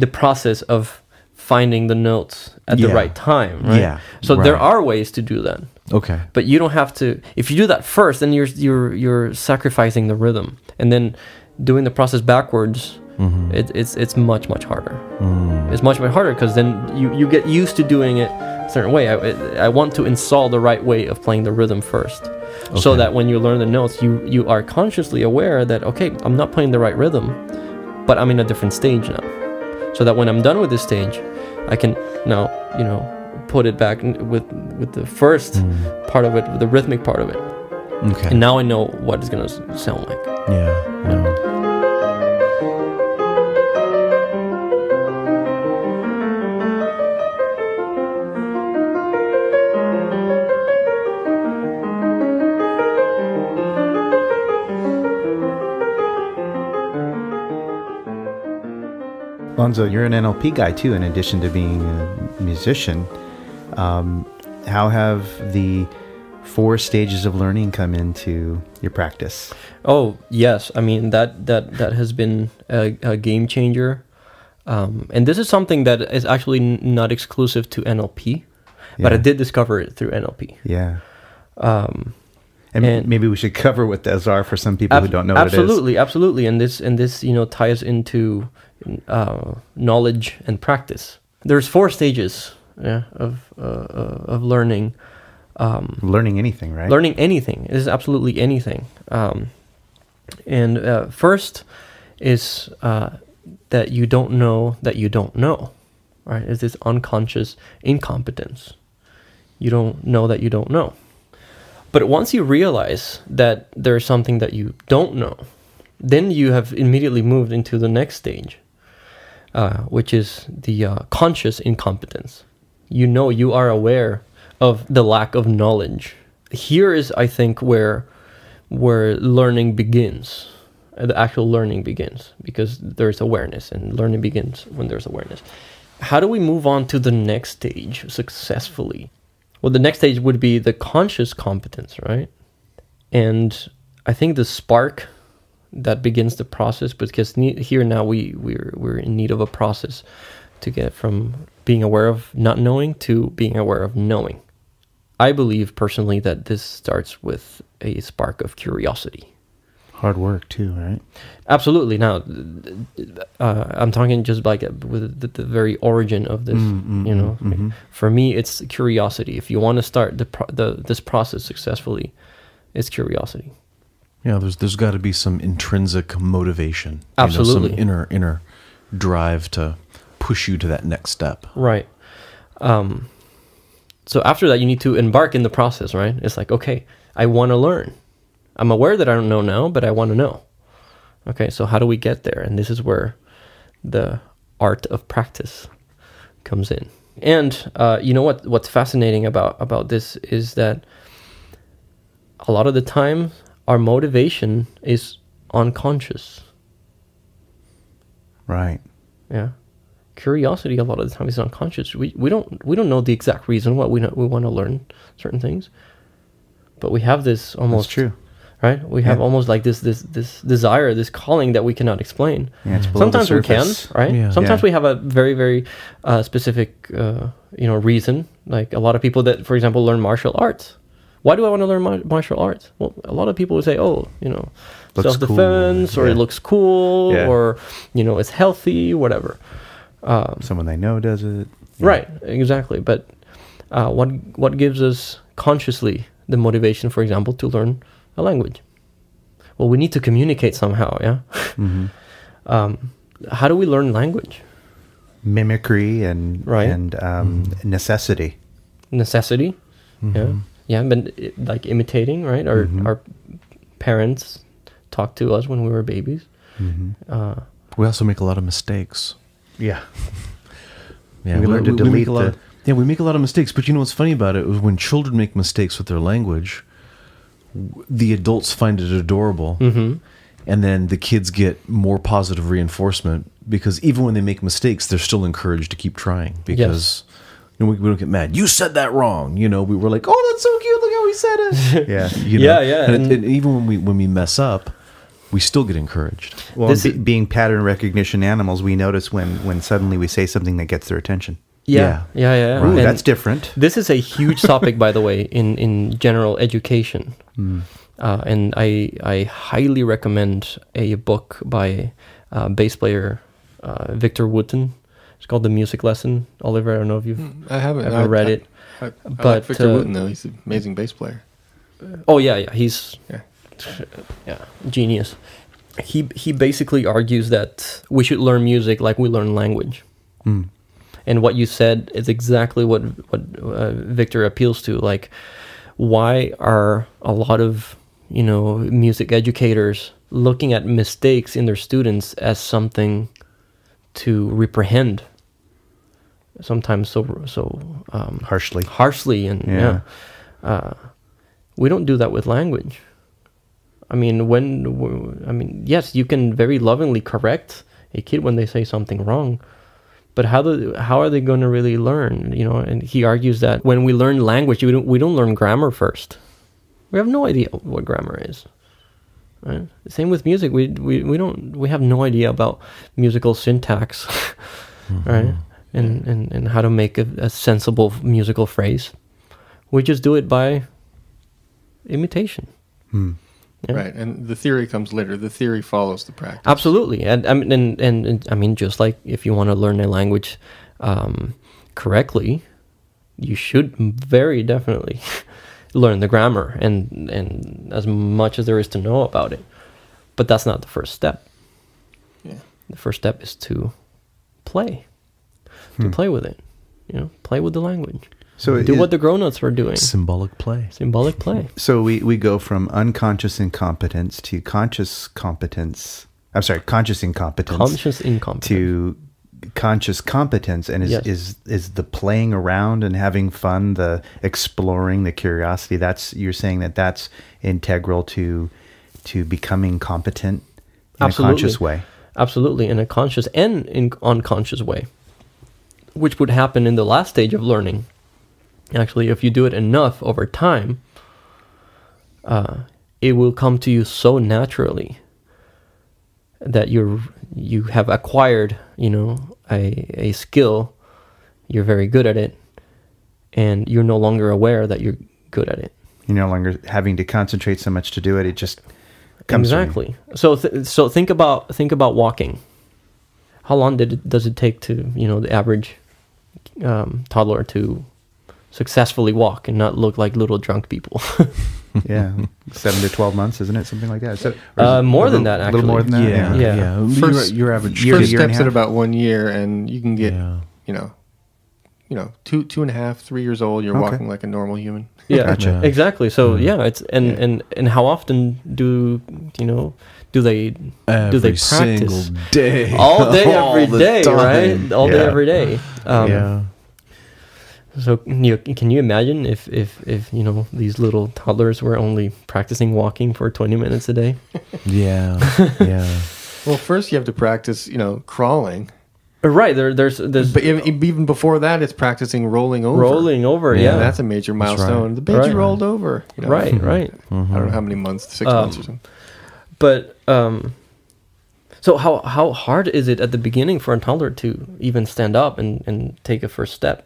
process of finding the notes at the right time, right? Yeah, So there right. are ways to do that. Okay. But you don't have to. If you do that first, then you're sacrificing the rhythm, and then doing the process backwards. It's much harder. It's much harder because then you get used to doing it a certain way. I want to install the right way of playing the rhythm first, so that when you learn the notes, you are consciously aware that okay, I'm not playing the right rhythm, but I'm in a different stage now. So that when I'm done with this stage, I can now put it back with the first part of it, the rhythmic part of it. Okay. And now I know what it's gonna sound like. Yeah. Lanzo, you're an NLP guy too, in addition to being a musician. How have the 4 stages of learning come into your practice? Oh yes, I mean that has been a game changer, and this is something that is actually not exclusive to NLP, but I did discover it through NLP. Yeah. And maybe we should cover what those are for some people who don't know what it is. Absolutely, and this ties into knowledge and practice. There's 4 stages of learning. Learning anything, right? Learning anything. It is absolutely anything. And first is that you don't know that you don't know. Right? It's this unconscious incompetence. You don't know that you don't know. But once you realize that there's something that you don't know, then you have immediately moved into the next stage, which is the conscious incompetence. You are aware of the lack of knowledge. Here is, I think, where learning begins. The actual learning begins, because there's awareness, and learning begins when there's awareness. How do we move on to the next stage successfully? Well, the next stage would be the conscious competence, right? And I think the spark that begins the process, because here now we're in need of a process to get from being aware of not knowing to being aware of knowing. I believe personally that this starts with a spark of curiosity. Hard work too, right? Absolutely. Now, I'm talking just like with the very origin of this. For me, it's curiosity. If you want to start this process successfully, it's curiosity. Yeah, there's got to be some intrinsic motivation. Absolutely, some inner drive to push you to that next step. Right. So after that, you need to embark in the process. Right? It's like, okay, I want to learn. I'm aware that I don't know now, but I want to know. Okay, so how do we get there? And this is where the art of practice comes in. And what's fascinating about this is that a lot of the time our motivation is unconscious. Right. Yeah. Curiosity a lot of the time is unconscious. We don't know the exact reason why we want to learn certain things, but we have this almost. That's true. Right? We have almost like this desire, this calling that we cannot explain. Yeah, it's below sometimes the we can, surface. right? Yeah. Sometimes we have a very, very specific, reason. Like a lot of people that, for example, learn martial arts. Why do I want to learn martial arts? Well, a lot of people would say, self-defense, cool. or it looks cool, Yeah. or, it's healthy, whatever. Someone they know does it. Yeah. Right, exactly. But what gives us consciously the motivation, for example, to learn a language? well, we need to communicate somehow, yeah? How do we learn language? Mimicry and Right. and necessity. Necessity, yeah, but like imitating, right? Our parents talked to us when we were babies. We also make a lot of mistakes. Yeah. Yeah, We learn to make delete a lot we make a lot of mistakes. But you know what's funny about it? When children make mistakes with their language, the adults find it adorable. And then the kids get more positive reinforcement because even when they make mistakes, they're still encouraged to keep trying because you know, we don't get mad. You said that wrong. You know, we were like, oh, that's so cute. Look how he said it. Yeah. You know? Yeah. And even when we mess up, we still get encouraged. Well, being pattern recognition animals, we notice when suddenly we say something that gets their attention. Yeah. Ooh, And that's different. this is a huge topic, by the way, in general education. And I highly recommend a book by bass player Victor Wooten. It's called The Music Lesson. Oliver, I don't know if you've I haven't ever read it. I But, like Victor Wooten, though. He's an amazing bass player. Oh yeah, he's Yeah. genius. He basically argues that we should learn music like we learn language. And what you said is exactly what Victor appeals to. Like, why are a lot of music educators looking at mistakes in their students as something to reprehend? Sometimes so harshly, and we don't do that with language. I mean, yes, you can very lovingly correct a kid when they say something wrong, but how are they going to really learn? And he argues that when we learn language, we don't learn grammar first. We have no idea what grammar is. Right? Same with music. We have no idea about musical syntax, right? And how to make a sensible musical phrase. We just do it by imitation. Yeah. Right, and the theory comes later. The theory follows the practice. Absolutely, and I mean, just like if you want to learn a language correctly, you should very definitely learn the grammar and as much as there is to know about it. But that's not the first step. Yeah, the first step is to play with it. Play with the language. So do what the grown-ups were doing. Symbolic play. So we go from unconscious incompetence to conscious competence. I'm sorry, conscious incompetence. Conscious incompetence. To conscious competence, and is the playing around and having fun, the exploring, the curiosity. You're saying that's integral to becoming competent in a conscious way. Absolutely, in a conscious and in unconscious way, which would happen in the last stage of learning. Actually, if you do it enough over time, it will come to you so naturally that you have acquired, a skill. You're very good at it, and you're no longer aware that you're good at it. You're no longer having to concentrate so much to do it. It just comes exactly. So think about walking. How long does it take to the average toddler to successfully walk and not look like little drunk people? Yeah, 7 to 12 months, isn't it? Something like that. So, more than that, actually. A little more than that. Yeah. First, your average first year and a steps at half. about 1 year, and you can get 2.5, 3 years old. You're walking like a normal human. Yeah, Gotcha. Exactly. So it's and how often do they practice? Single day, All day, every the day, time. right? All day, every day. Yeah. So can you imagine if these little toddlers were only practicing walking for 20 minutes a day? Yeah. Well, first you have to practice, crawling. Right. There's But even before that, it's practicing rolling over. rolling over. Yeah. That's a major milestone. right. The baby Right. rolled over. Right. I don't know how many months, 6 months or something. But so how hard is it at the beginning for a toddler to even stand up and take a first step?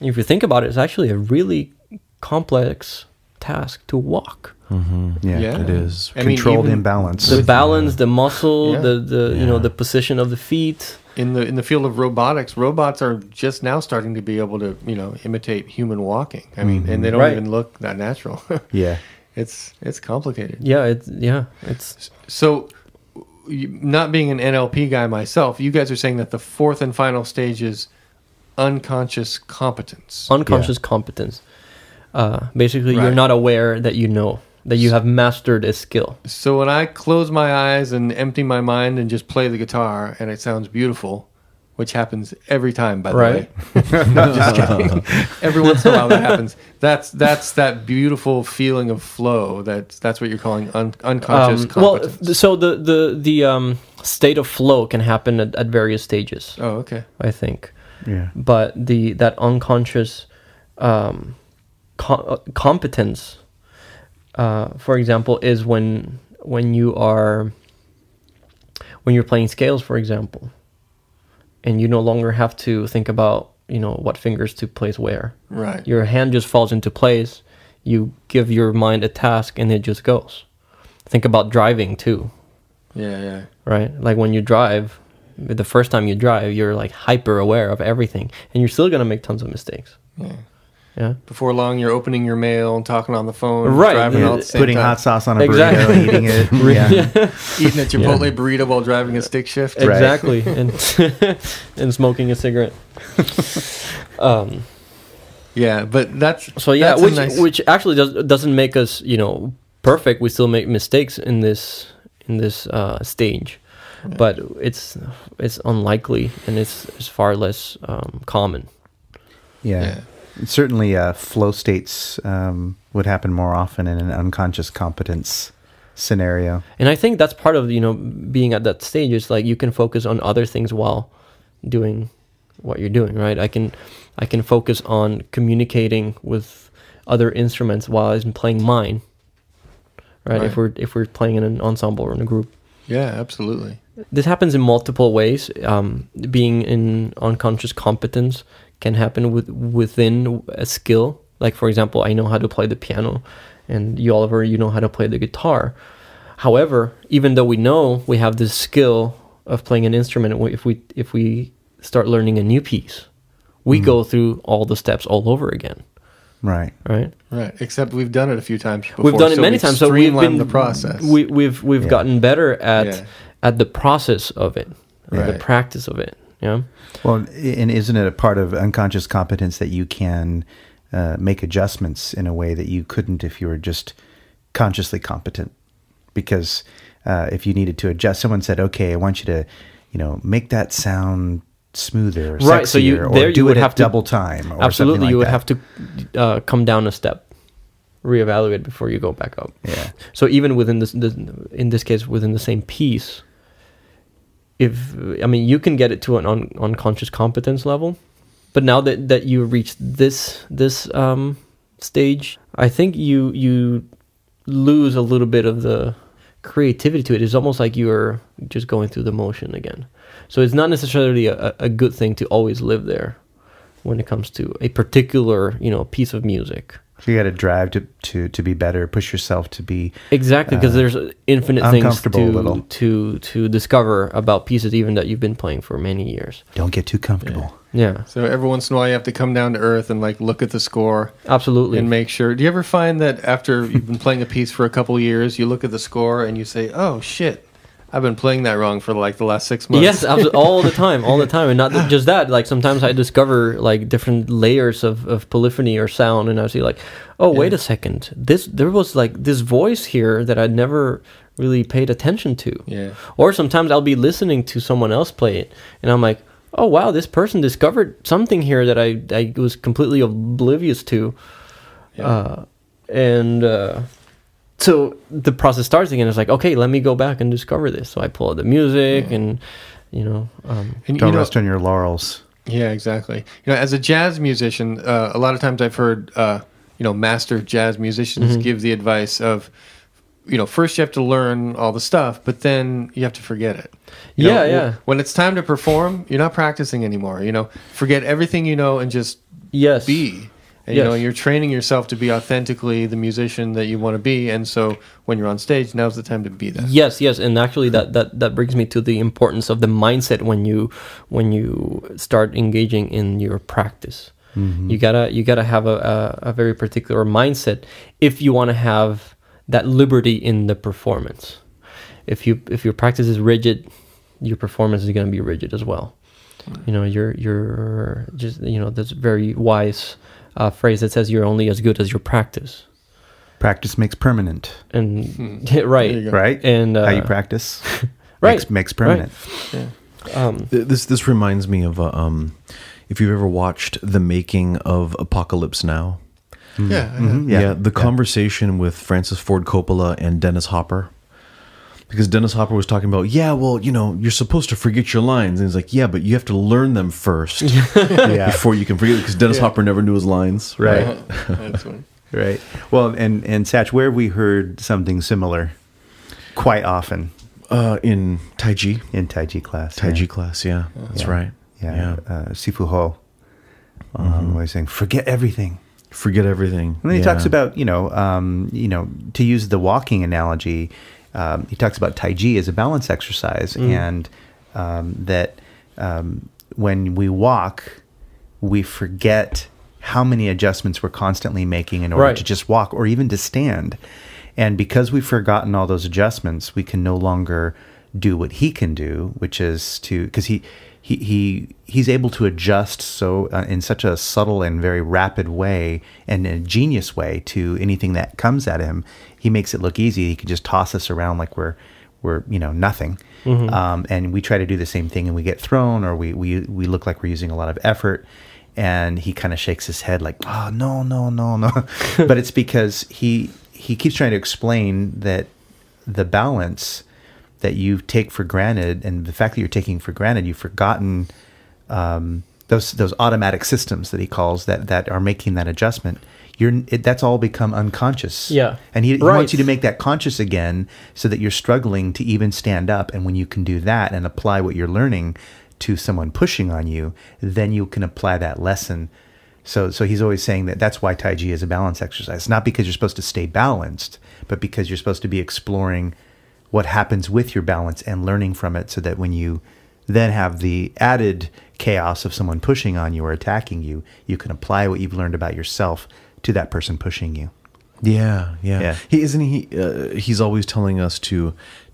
If you think about it, it's actually a really complex task to walk. Yeah, It is. Controlled even imbalance. The balance, the muscle, Yeah. the position of the feet. In the field of robotics, robots are just now starting to be able to imitate human walking. I mean, and they don't Right. even look that natural. Yeah. It's complicated. It's So, not being an NLP guy myself, you guys are saying that the fourth and final stage is unconscious competence. unconscious competence. Basically, Right. you're not aware that you know that you have mastered a skill. So when I close my eyes and empty my mind and just play the guitar and it sounds beautiful, which happens every time, by the Right. way. No, just kidding. Every once in a while that happens. That's that beautiful feeling of flow. That's what you're calling unconscious competence. So the state of flow can happen at various stages, Oh, okay. I think. Yeah. But that unconscious competence, for example, is when you're playing scales, for example, and you no longer have to think about what fingers to place where. Right. Your hand just falls into place. You give your mind a task, and it just goes. Think about driving too, Yeah. right? Like when you drive, the first time you drive, you're like hyper aware of everything, and you're still gonna make tons of mistakes. Yeah. Before long, you're opening your mail and talking on the phone, Right. driving all at the same Putting time. hot sauce on a Exactly. burrito, eating it. Yeah. Eating a Chipotle burrito while driving a stick shift. Right. Exactly, and and smoking a cigarette. Yeah, but that's So yeah, that's a nice- which actually doesn't make us perfect. We still make mistakes in this stage, but it's unlikely and it's far less common. Yeah. Certainly, flow states would happen more often in an unconscious competence scenario. And I think that's part of being at that stage. Is like you can focus on other things while doing what you're doing. Right? I can focus on communicating with other instruments while I'm playing mine. Right? If we're playing in an ensemble or in a group. Yeah, absolutely. This happens in multiple ways. Being in unconscious competence can happen within a skill. Like, for example, I know how to play the piano, and you, Oliver, you know how to play the guitar. However, even though we know we have this skill of playing an instrument, if we start learning a new piece, we go through all the steps all over again. Right. Right. Except we've done it a few times before. We've done it many times, so we've streamlined the process. We've gotten better at the process of it, or the Right. practice of it. Yeah. Well, and isn't it a part of unconscious competence that you can make adjustments in a way that you couldn't if you were just consciously competent? Because if you needed to adjust, someone said, "Okay, I want you to, make that sound smoother, or Right, sexier, so you or do would it have at to- double time." Or Absolutely, something you would like have to come down a step, reevaluate before you go back up. Yeah. So even within in this case, within the same piece, you can get it to an unconscious competence level, but now that you reach this stage, I think you lose a little bit of the creativity to it. It's almost like you're just going through the motion again. So it's not necessarily a good thing to always live there when it comes to a particular piece of music. So you got to drive to be better, push yourself to be Exactly, because there's infinite things uncomfortable a little. to discover about pieces even that you've been playing for many years. Don't get too comfortable. Yeah, So every once in a while you have to come down to earth and look at the score absolutely. and make sure. Do you ever find that after you've been playing a piece for a couple of years, you look at the score and you say, "Oh shit, I've been playing that wrong for the last 6 months." Yes, all the time, and not just that. Like sometimes I discover different layers of polyphony or sound, and I see oh wait a second, there was this voice here that I'd never really paid attention to. Yeah. Or sometimes I'll be listening to someone else play it, and I'm like, oh wow, this person discovered something here that I was completely oblivious to. Yeah. So the process starts again. It's like, okay, let me go back and discover this. So I pull out the music and, And, Don't rest on your laurels. Yeah, exactly. As a jazz musician, a lot of times I've heard, master jazz musicians give the advice of, first you have to learn all the stuff, but then you have to forget it. When it's time to perform, you're not practicing anymore. Forget everything you know and just yes. be. And, Yes. you're training yourself to be authentically the musician that you want to be. And so when you're on stage, now's the time to be that. Yes, and actually that brings me to the importance of the mindset when you start engaging in your practice. You gotta have a very particular mindset if you want to have that liberty in the performance. If your practice is rigid, your performance is going to be rigid as well. You know, you're just, you know, this very wise phrase that says you're only as good as your practice. Practice makes permanent. And right. Right. And how you practice right. makes permanent. Right. Yeah. This reminds me of if you've ever watched the making of Apocalypse Now. Yeah. Mm-hmm. Yeah, the conversation with Francis Ford Coppola and Dennis Hopper. Because Dennis Hopper was talking about, yeah, well, you know, you're supposed to forget your lines. And he's like, yeah, but you have to learn them first before you can forget it. Because Dennis Hopper never knew his lines. Right. That's funny. Right. Well, and Satch, where have we heard something similar quite often? In Tai Chi. In Tai Chi class. Tai Chi class, yeah. That's right. Yeah. Sifu Ho. Always saying, forget everything. Forget everything. And then he talks about, you know, to use the walking analogy, he talks about Tai Chi as a balance exercise, and that when we walk, we forget how many adjustments we're constantly making in order to just walk or even to stand. And because we've forgotten all those adjustments, we can no longer do what he can do, which is because he's able to adjust so in such a subtle and very rapid way and in a genius way to anything that comes at him. He makes it look easy. He can just toss us around like we're you know, nothing. And we try to do the same thing and we get thrown, or we look like we're using a lot of effort. And he kind of shakes his head like, oh, no. But it's because he keeps trying to explain that the balance that you take for granted, and the fact that you're taking for granted, you've forgotten those automatic systems that he calls that are making that adjustment. That's all become unconscious. Yeah. And he wants you to make that conscious again, so that you're struggling to even stand up. And when you can do that and apply what you're learning to someone pushing on you, then you can apply that lesson. So he's always saying that's why Tai Chi is a balance exercise. Not because you're supposed to stay balanced, but because you're supposed to be exploring what happens with your balance and learning from it, so that when you then have the added chaos of someone pushing on you or attacking you, you can apply what you've learned about yourself to that person pushing you. Yeah. He's always telling us to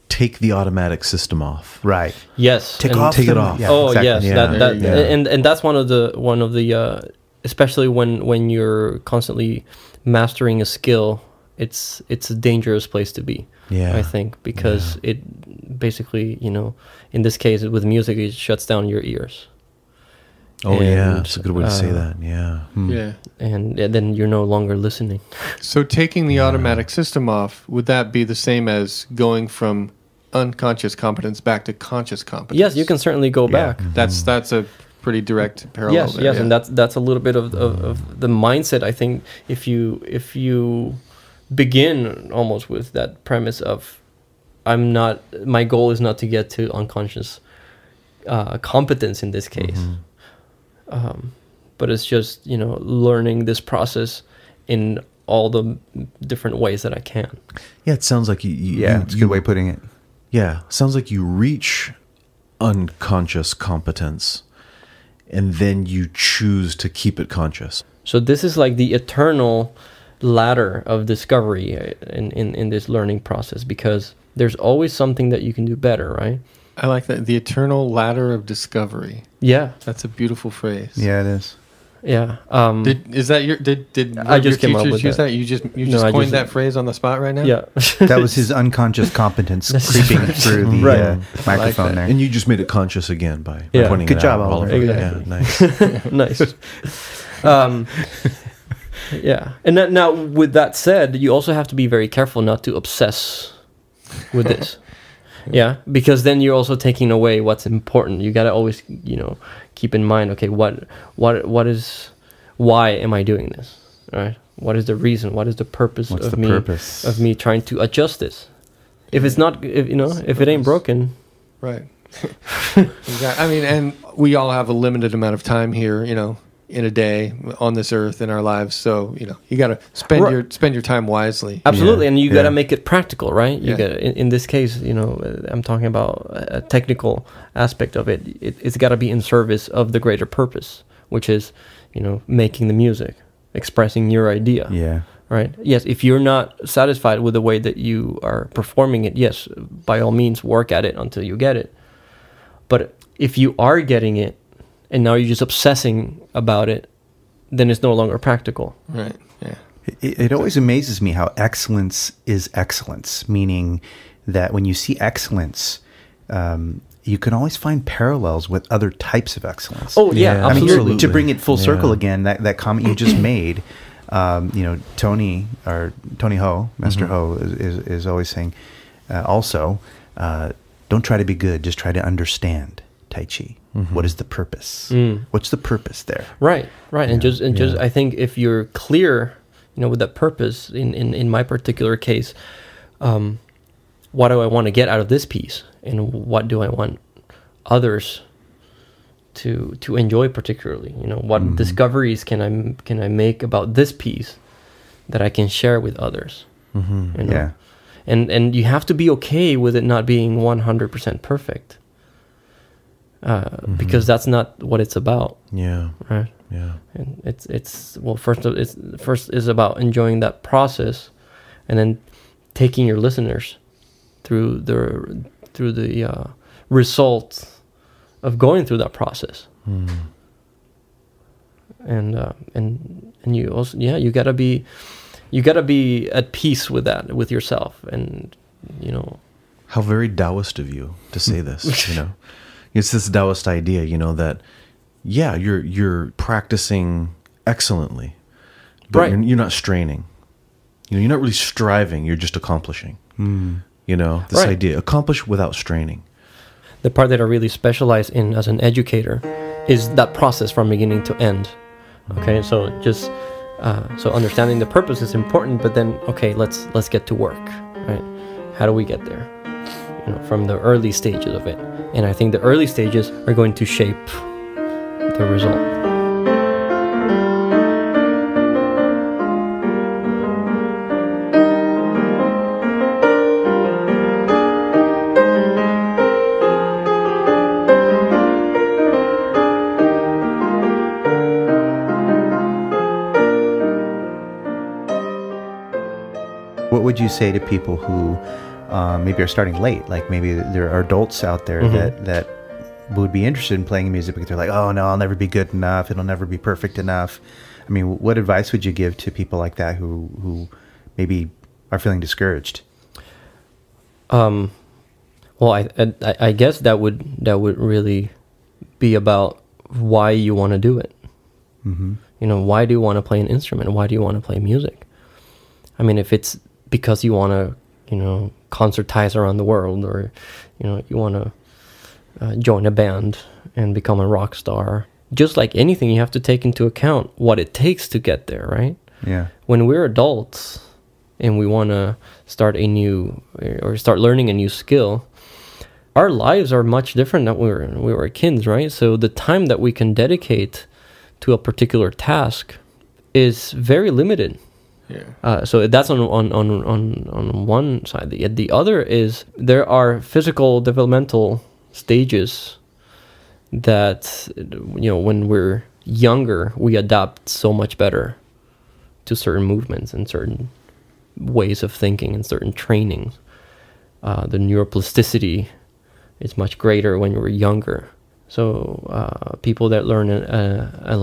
take the automatic system off. Right. Yes. Take it off. Yeah, oh, exactly. yes. And that's one of the especially when you're constantly mastering a skill, it's a dangerous place to be. Yeah. I think, because it basically, you know, in this case with music, it shuts down your ears. Oh, yeah, that's a good way to say that. Yeah. Yeah. And then you're no longer listening. So taking the automatic system off, would that be the same as going from unconscious competence back to conscious competence? Yes, you can certainly go back. That's a pretty direct parallel. Yes, yes, and that's a little bit of the mindset. I think if you begin almost with that premise of my goal is not to get to unconscious competence in this case. But it's just, you know, learning this process in all the different ways that I can. Yeah, it sounds like it's a good way of putting it. Yeah, sounds like you reach unconscious competence, and then you choose to keep it conscious. So this is like the eternal ladder of discovery in this learning process, because there's always something that you can do better, right? I like that. The eternal ladder of discovery. Yeah. That's a beautiful phrase. Yeah, it is. Yeah. Did I just came up teachers with use that? that? You just coined that phrase on the spot right now? Yeah. That was his unconscious competence creeping through the microphone there. And you just made it conscious again by pointing Good it job, out. Oliver. Exactly. Yeah, nice. Nice. Yeah. And now, with that said, you also have to be very careful not to obsess with this. Yeah, because then you're also taking away what's important. You got to always, you know, keep in mind, okay, why am I doing this? Right? What is the reason? What is the purpose of me trying to adjust this? If it's not, if it ain't broken, right? Exactly. I mean, and we all have a limited amount of time here, you know, in a day on this earth in our lives. So, you know, you got to spend your time wisely. Absolutely. And you got to make it practical, right? You got in this case, you know, I'm talking about a technical aspect of it. It's got to be in service of the greater purpose, which is, you know, making the music, expressing your idea. Yeah. right? Yes, if you're not satisfied with the way that you are performing it, yes, by all means, work at it until you get it. But if you are getting it, and now you're just obsessing about it, then it's no longer practical. Right, yeah. It always amazes me how excellence is excellence, meaning that when you see excellence, you can always find parallels with other types of excellence. Oh, yeah, absolutely. I mean, to bring it full circle again, that comment you just made, Tony Ho, Master Ho, is always saying, don't try to be good, just try to understand Tai Chi. What is the purpose? What's the purpose there? Right. And just I think if you're clear, with that purpose, in my particular case, what do I want to get out of this piece, and what do I want others to enjoy particularly? What discoveries can I make about this piece that I can share with others? Yeah. And you have to be okay with it not being 100% perfect, because that's not what it's about. Yeah. Right. Yeah. And first is about enjoying that process, and then taking your listeners through the result of going through that process. And you also, you gotta be at peace with that, with yourself, and How very Taoist of you to say this. It's this Taoist idea, that you're practicing excellently, but right. you're not straining. You're not really striving. You're just accomplishing. This Right. idea, accomplish without straining. The part that I really specialize in as an educator is that process from beginning to end. Okay, so just so understanding the purpose is important, but then let's get to work. Right? How do we get there? From the early stages of it, and I think the early stages are going to shape the result. What would you say to people who maybe are starting late? Like maybe there are adults out there that would be interested in playing music, because they're like, oh no, I'll never be good enough. It'll never be perfect enough. I mean, what advice would you give to people like that who maybe are feeling discouraged? Well, I guess that would really be about why you want to do it. Why do you want to play an instrument? Why do you want to play music? I mean, if it's because you want to, concertize around the world, or, you want to join a band and become a rock star, just like anything, you have to take into account what it takes to get there, right? Yeah. When we're adults and we want to start learning a new skill, our lives are much different than when we were kids, right? So the time that we can dedicate to a particular task is very limited. Yeah. So that's on one side. The other is there are physical developmental stages that, when we're younger, we adapt so much better to certain movements and certain ways of thinking and certain trainings. The neuroplasticity is much greater when we're younger. So people that learn a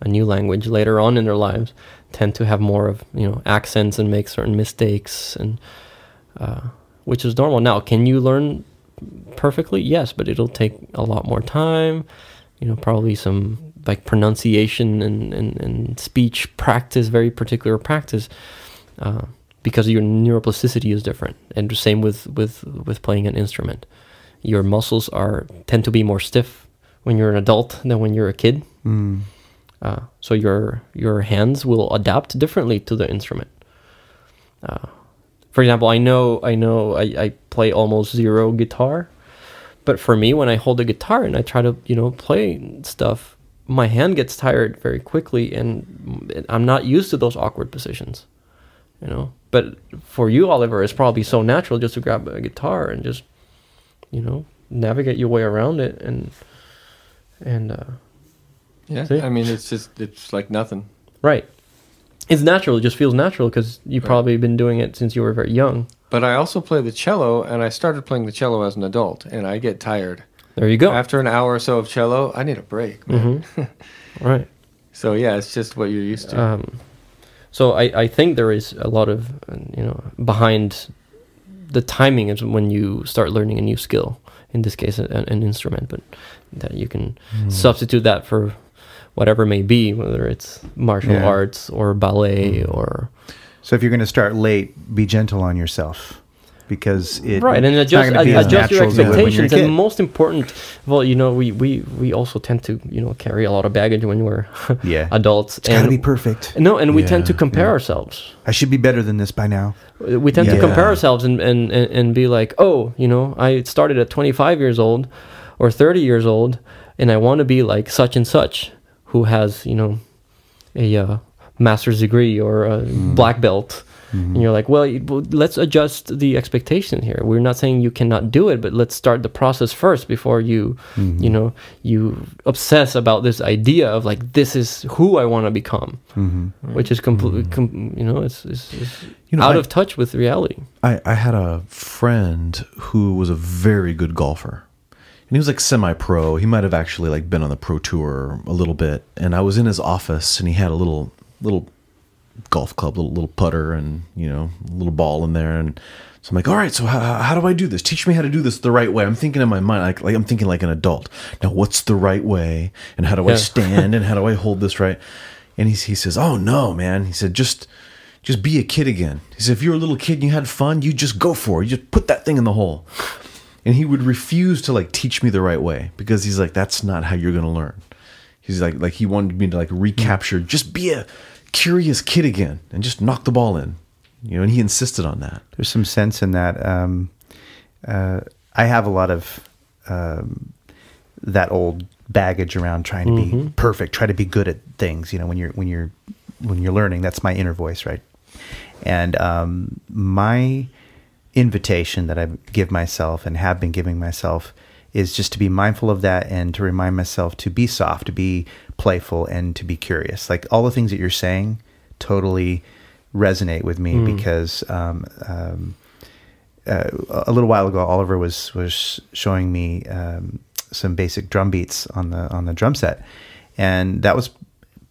new language later on in their lives tend to have more of accents and make certain mistakes, and which is normal. Now, can you learn perfectly? Yes, but it'll take a lot more time. Probably some like pronunciation and speech practice, very particular practice, because your neuroplasticity is different. And the same with playing an instrument. Your muscles tend to be more stiff when you're an adult than when you're a kid. So your hands will adapt differently to the instrument. For example, I play almost zero guitar, but for me, when I hold a guitar and I try to play stuff, my hand gets tired very quickly, and I'm not used to those awkward positions. But for you, Oliver, it's probably so natural just to grab a guitar and just navigate your way around it and yeah, see? I mean, it's like nothing. Right. it's natural. It just feels natural because you've probably been doing it since you were very young. But I also play the cello, and I started playing the cello as an adult, and I get tired. There you go. After an hour or so of cello, I need a break, man. Right. So yeah, it's just what you're used to. So I think there is a lot of, behind the timing is when you start learning a new skill, in this case an instrument, but that you can substitute that for whatever it may be, whether it's martial arts or ballet or... So if you're going to start late, be gentle on yourself, because right, and adjust your expectations. And most important, well, we also tend to carry a lot of baggage when we're adults. It's got to be perfect. No, and we tend to compare ourselves. I should be better than this by now. We tend to compare ourselves and be like, oh, I started at 25 years old or 30 years old, and I want to be like such and such, who has a master's degree or a black belt. And you're like, well, let's adjust the expectation here. We're not saying you cannot do it, but let's start the process first before you you obsess about this idea of like, this is who I want to become, which is completely it's out of touch with reality. I had a friend who was a very good golfer, and he was like semi-pro. He might have actually like been on the pro tour a little bit. And I was in his office, and he had a little golf club, little putter, and a little ball in there. And so I'm like, all right, so how do I do this? Teach me how to do this the right way. I'm thinking in my mind, like I'm thinking like an adult. Now, what's the right way? And how do I stand? And how do I hold this right? And he says, oh no, man. He said, just be a kid again. He said, if you're a little kid and you had fun, you just go for it. You just put that thing in the hole. And he would refuse to like teach me the right way, because he's like, that's not how you're going to learn. He's like he wanted me to like recapture, just be a curious kid again and just knock the ball in, and he insisted on that. There's some sense in that. I have a lot of that old baggage around trying to be perfect, try to be good at things. When you're learning, that's my inner voice, right? And my invitation that I give myself and have been giving myself is just to be mindful of that, and to remind myself to be soft, to be playful, and to be curious. Like, all the things that you're saying totally resonate with me, because a little while ago, Oliver was showing me some basic drum beats on the drum set, and that was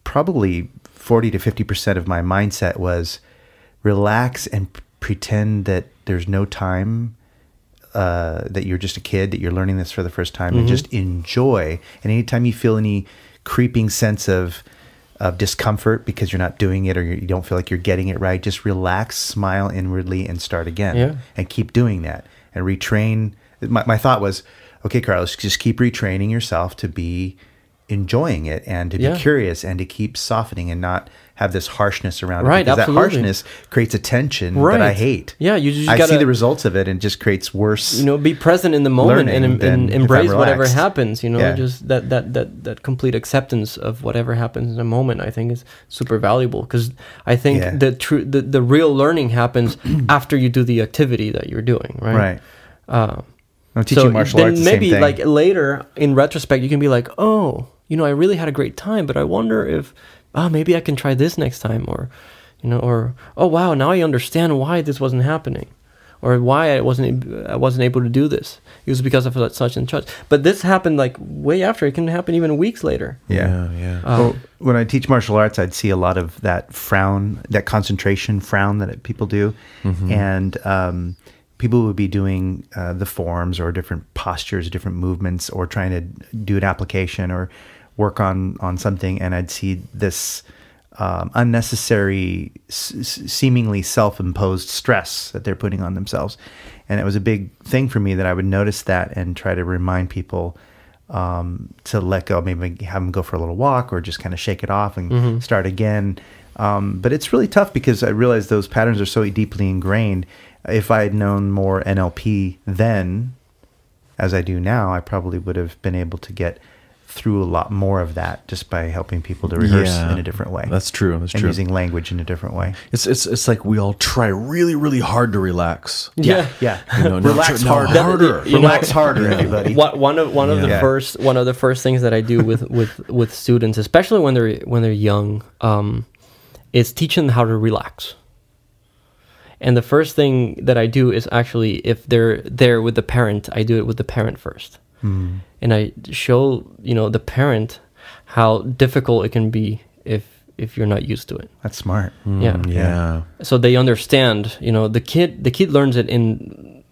probably 40 to 50% of my mindset was relax and pretend that there's no time, that you're just a kid, that you're learning this for the first time, and just enjoy. And anytime you feel any creeping sense of discomfort because you're not doing it, or you don't feel like you're getting it right, just relax, smile inwardly, and start again. And keep doing that and retrain. My thought was, okay, Carlos, just keep retraining yourself to be enjoying it, and to be curious, and to keep softening, and not have this harshness around it, because that harshness creates a tension that I hate. Yeah, you just I see the results of it, and just creates worse. Be present in the moment, and embrace whatever happens. Just that complete acceptance of whatever happens in the moment, I think, is super valuable, because I think the real learning happens after you do the activity that you're doing. Right. I'm teaching martial arts. Then maybe like later in retrospect, you can be like, oh, I really had a great time, but I wonder if, maybe I can try this next time, or, or, oh wow, now I understand why this wasn't happening, or why I wasn't able to do this. It was because of such and such. But this happened like way after. It can happen even weeks later. Well, when I teach martial arts, I'd see a lot of that frown, that concentration frown that people do, and people would be doing the forms, or different postures, different movements, or trying to do an application or work on something, and I'd see this unnecessary, seemingly self-imposed stress that they're putting on themselves. And it was a big thing for me that I would notice that and try to remind people to let go, maybe have them go for a little walk, or just kind of shake it off and start again. But it's really tough, because I realized those patterns are so deeply ingrained. If I had known more NLP then, as I do now, I probably would have been able to get through a lot more of that, just by helping people to rehearse in a different way. That's true. That's and true. Using language in a different way. It's like we all try really, really hard to relax. Yeah. Relax harder. Relax harder, everybody. One of the first things that I do with students, especially when they're young, is teaching them how to relax. And the first thing that I do is actually, if they're there with the parent, I do it with the parent first. And I show, the parent how difficult it can be if you're not used to it. That's smart. Yeah. So they understand, the kid learns it in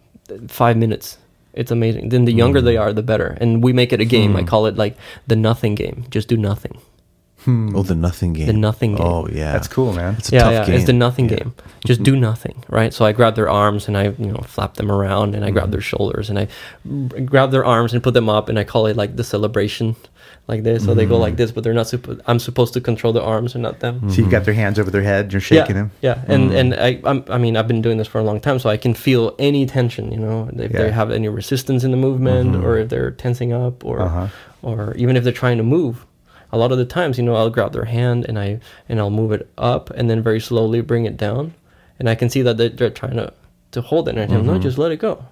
5 minutes. It's amazing. Then the younger they are, the better. And we make it a game. I call it like the nothing game. Just do nothing. Oh, the nothing game. The nothing game. Oh, yeah. That's cool, man. It's a tough game. It's the nothing game. Just do nothing, right? So I grab their arms and I, flap them around, and I grab their shoulders and I grab their arms and put them up, and I call it like the celebration, like this. So they go like this, but they're not. I'm supposed to control the arms and not them. So you've got their hands over their head, you're shaking them. Yeah, and I've been doing this for a long time, so I can feel any tension. If they have any resistance in the movement, or if they're tensing up, or even if they're trying to move. A lot of the times, I'll grab their hand and I'll move it up and then very slowly bring it down, and I can see that they're trying to hold it. And I tell them, no, just let it go.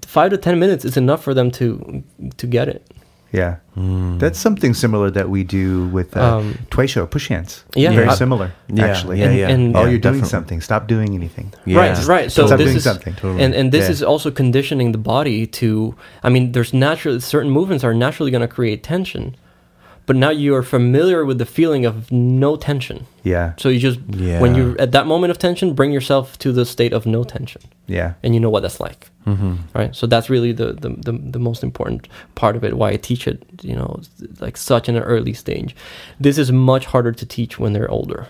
5 to 10 minutes is enough for them to get it. Yeah, that's something similar that we do with Tuisho, push hands. Yeah, very similar. Actually, And you're doing definitely. something. Stop doing anything. Yeah. Right. So stop this doing is something. Totally. and this is also conditioning the body to. There's naturally certain movements are naturally going to create tension. But now you are familiar with the feeling of no tension. Yeah. So you just, when you're at that moment of tension, bring yourself to the state of no tension. Yeah. And you know what that's like. Right? So that's really the most important part of it, why I teach it, like such in an early stage. This is much harder to teach when they're older.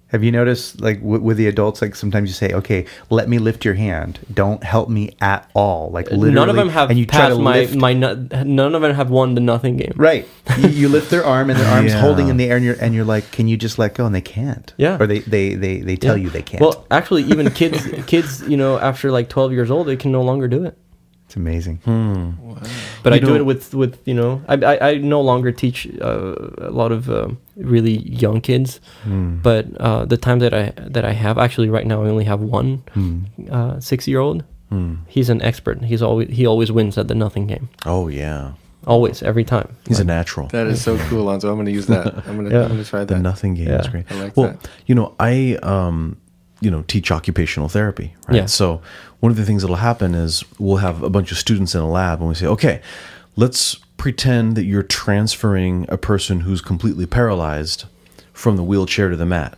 Have you noticed, like with the adults, like sometimes you say, "Okay, let me lift your hand. Don't help me at all." Like literally, none of them have and you try to passed lift. none of them have won the nothing game. Right. You lift their arm, and their arm's holding in the air, and you're like, "Can you just let go?" And they can't. Yeah. Or they tell you they can't. Well, actually, even kids, after like 12 years old, they can no longer do it. It's amazing. Wow. But I do it with I no longer teach a lot of really young kids, but the time that I have, actually right now I only have one 6-year-old. He's an expert. He always wins at the nothing game. Oh, yeah. Always, every time. He's a natural. That is so cool, Lanzo. I'm going to use that. I'm going to try that. The nothing game is great. I like well, that. I teach occupational therapy, right? Yeah. So one of the things that'll happen is we'll have a bunch of students in a lab and we say, okay, let's pretend that you're transferring a person who's completely paralyzed from the wheelchair to the mat.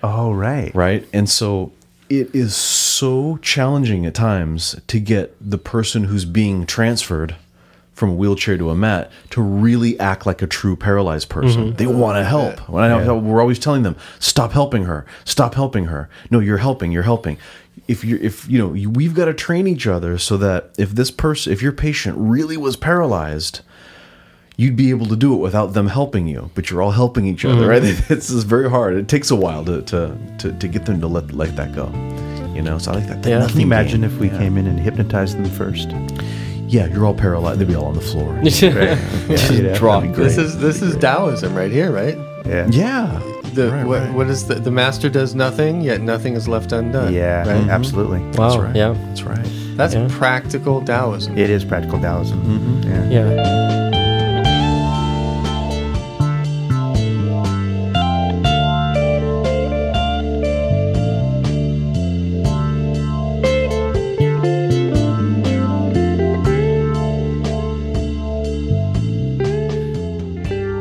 Oh, right. Right? And so it is so challenging at times to get the person who's being transferred from a wheelchair to a mat to really act like a true paralyzed person. They want to help. We're always telling them, stop helping her. Stop helping her. No, you're helping. We've got to train each other so that if your patient really was paralyzed, you'd be able to do it without them helping you, but you're all helping each other, right? It's very hard. It takes a while to get them to let that go. So I like that. Yeah. Can you imagine if we came in and hypnotized them first? Yeah, you're all paralyzed. They'd be all on the floor. Right. Yeah. Drop. This is Daoism right here, right? Yeah. Yeah. What is the master does nothing, yet nothing is left undone. Yeah, right? Absolutely. Wow. That's right. Yeah. That's right. That's practical Daoism. It is practical Daoism. Yeah.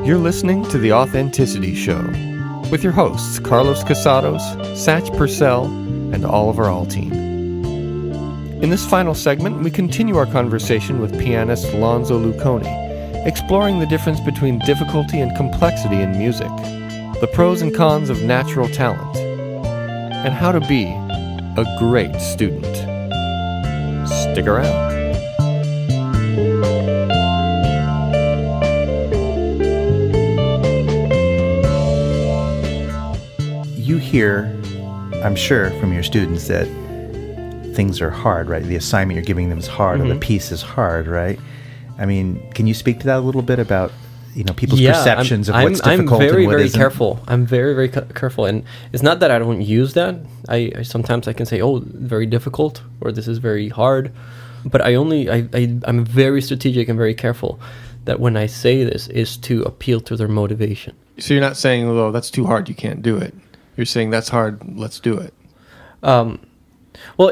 You're listening to The Authenticity Show with your hosts, Carlos Casados, Satch Purcell, and Oliver Althoen. In this final segment, we continue our conversation with pianist Lanzo Luconi, exploring the difference between difficulty and complexity in music, the pros and cons of natural talent, and how to be a great student. Stick around. You hear, I'm sure, from your students that things are hard, right? The assignment you're giving them is hard, or the piece is hard, right? I mean, can you speak to that a little bit about, people's perceptions of what's difficult I'm very, and what very isn't? careful. I'm very, very careful. And it's not that I don't use that. I sometimes I can say, oh, very difficult, or this is very hard. But I'm very strategic and very careful that when I say this is to appeal to their motivation. So you're not saying, "Oh, that's too hard. You can't do it." You're saying that's hard. Let's do it. Well,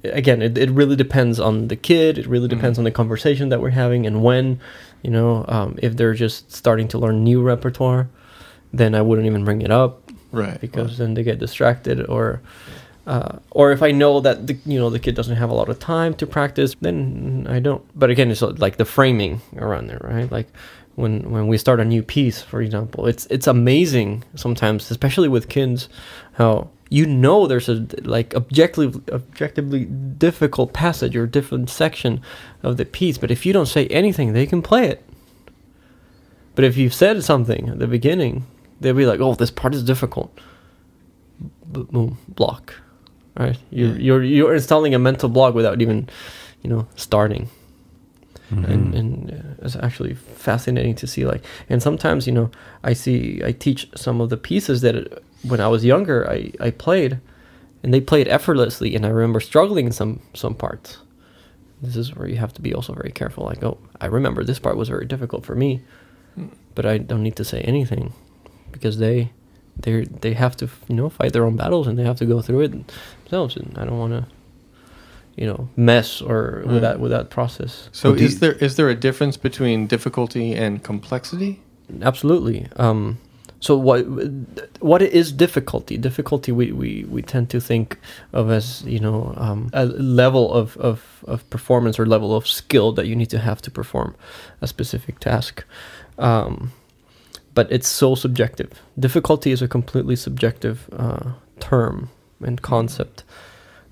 again, it really depends on the kid. It really depends on the conversation that we're having and when. If they're just starting to learn new repertoire, then I wouldn't even bring it up, Right? Because then they get distracted, or if I know that the kid doesn't have a lot of time to practice, then I don't. But again, it's like the framing around there, right? Like when we start a new piece, for example, it's amazing sometimes, especially with kids, how there's a like objectively difficult passage or different section of the piece, but if you don't say anything, they can play it. But if you've said something at the beginning, they'll be like, "Oh, this part is difficult." Boom, block. Right? You're installing a mental block without even, starting. Mm-hmm. And it's actually fascinating to see. And sometimes I teach some of the pieces that when I was younger I played, and they played effortlessly, and I remember struggling in some parts. This is where you have to be also very careful. Like, oh, I remember this part was very difficult for me, but I don't need to say anything, because they have to fight their own battles, and they have to go through it themselves, and I don't want to mess with that process. So is there a difference between difficulty and complexity? Absolutely. So what is difficulty? Difficulty we tend to think of as a level of performance or level of skill that you need to have to perform a specific task. But it's so subjective. Difficulty is a completely subjective term and concept,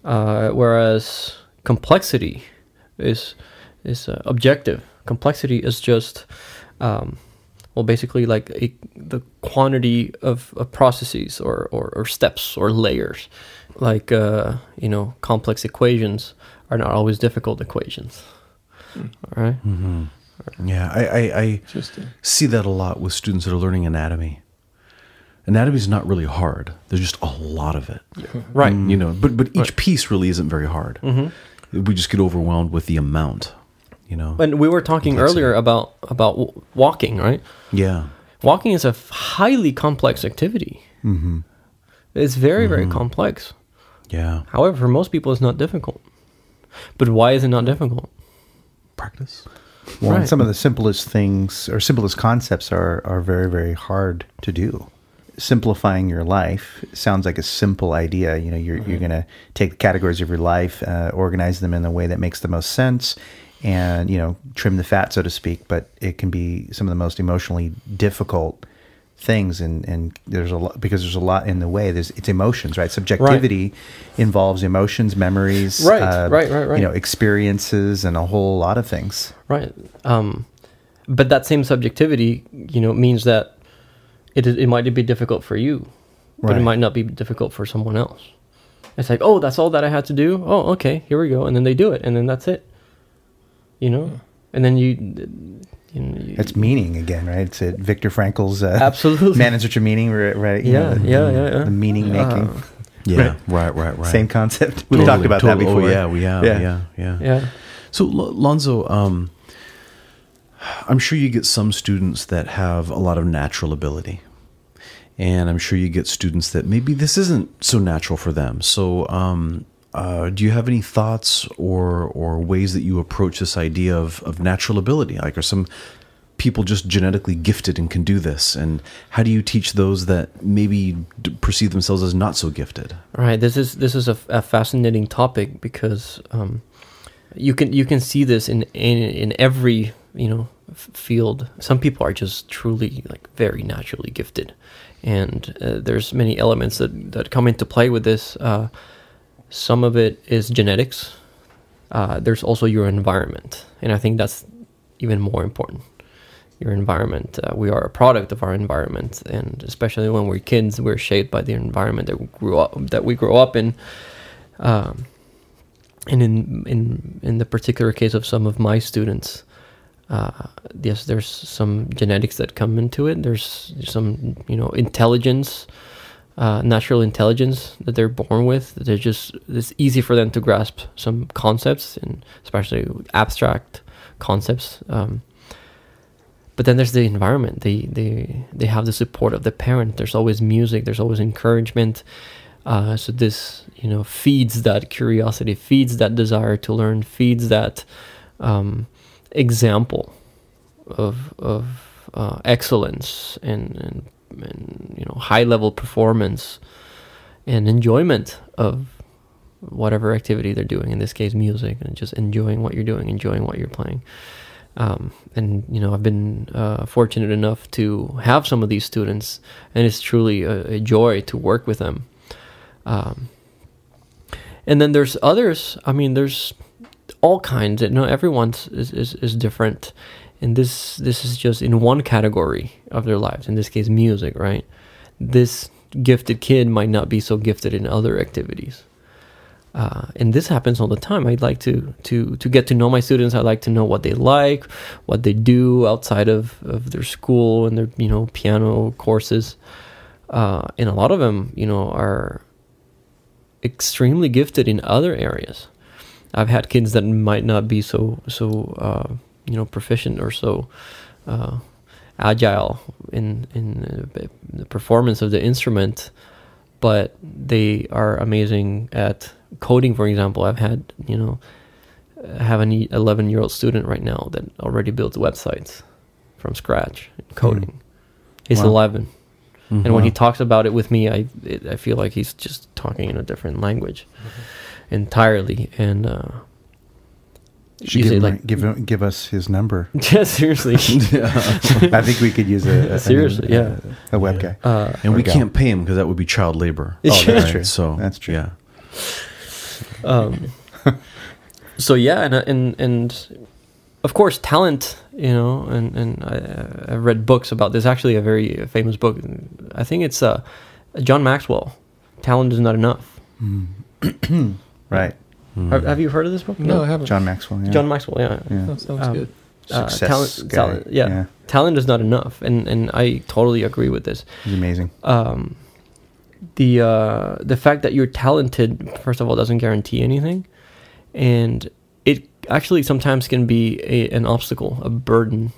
whereas complexity is objective. Complexity is just basically like the quantity of processes or steps or layers. Like complex equations are not always difficult equations. All right. Mm-hmm. Yeah, I see that a lot with students that are learning anatomy. Anatomy is not really hard. There's just a lot of it, right? But each piece really isn't very hard. Mm-hmm. We just get overwhelmed with the amount, And we were talking earlier about walking, right? Yeah, walking is a highly complex activity. Mm-hmm. It's very very complex. Yeah. However, for most people, it's not difficult. But why is it not difficult? Practice. Well, Right. some of the simplest things or simplest concepts are very, very hard to do. Simplifying your life sounds like a simple idea. You're going to take the categories of your life, organize them in a way that makes the most sense, and trim the fat, so to speak. But it can be some of the most emotionally difficult things, and there's a lot, because there's a lot in the way. It's emotions, right? Subjectivity involves emotions, memories, right. experiences, and a whole lot of things. Right. But that same subjectivity, means that it might be difficult for you, but Right. it might not be difficult for someone else. It's like, oh, that's all that I had to do. Oh, okay, here we go, and then they do it, and then that's it. And then It's meaning again, right? It's Viktor Frankl's absolutely Man in Search of Meaning, right? Yeah. The meaning making. Yeah. Right. Same concept. We've talked about that before. Oh, yeah, we have. Yeah. So, Lonzo, I'm sure you get some students that have a lot of natural ability. And I'm sure you get students that maybe this isn't so natural for them. So, do you have any thoughts or ways that you approach this idea of natural ability? Like, are some people just genetically gifted and can do this? And how do you teach those that maybe perceive themselves as not so gifted? Right. This is a fascinating topic, because you can see this in every field. Some people are just truly like very naturally gifted, and there's many elements that come into play with this. Some of it is genetics. There's also your environment, and I think that's even more important. Your environment. We are a product of our environment, and especially when we're kids, we're shaped by the environment that we grow up in. And in the particular case of some of my students, yes, there's some genetics that come into it. There's some intelligence, natural intelligence that they're born with. It's easy for them to grasp some concepts, and especially abstract concepts. But then there's the environment. They have the support of the parent. There's always music. There's always encouragement. So this, feeds that curiosity, feeds that desire to learn, feeds that example of excellence and high level performance and enjoyment of whatever activity they're doing. In this case, music, and just enjoying what you're doing, enjoying what you're playing. And I've been fortunate enough to have some of these students, and it's truly a joy to work with them. And then there's others. I mean, there's all kinds. Everyone's is different, and this is just in one category of their lives. In this case, music, right? This gifted kid might not be so gifted in other activities. And this happens all the time. I'd like to get to know my students. I like to know what they like, what they do outside of their school and their, piano courses. And a lot of them, are extremely gifted in other areas. I've had kids that might not be so proficient or so agile in the performance of the instrument, but they are amazing at coding, for example. I have an 11-year-old student right now that already builds websites from scratch in coding. He's 11. And when he talks about it with me, I feel like he's just talking in a different language entirely. And give us his number. Yeah, seriously. I think we could use a web guy. And we can't pay him because that would be child labor. Oh, that's true. So that's true. Yeah. So yeah, and of course talent, and I've read books about this. Actually, a very famous book. I think it's John Maxwell. Talent is not enough. Right. Have you heard of this book? No, I haven't. John Maxwell. Yeah. John Maxwell. Yeah. That sounds good. Success guy. Talent is not enough, and I totally agree with this. He's amazing. The fact that you're talented, first of all, doesn't guarantee anything, and it actually sometimes can be an obstacle, a burden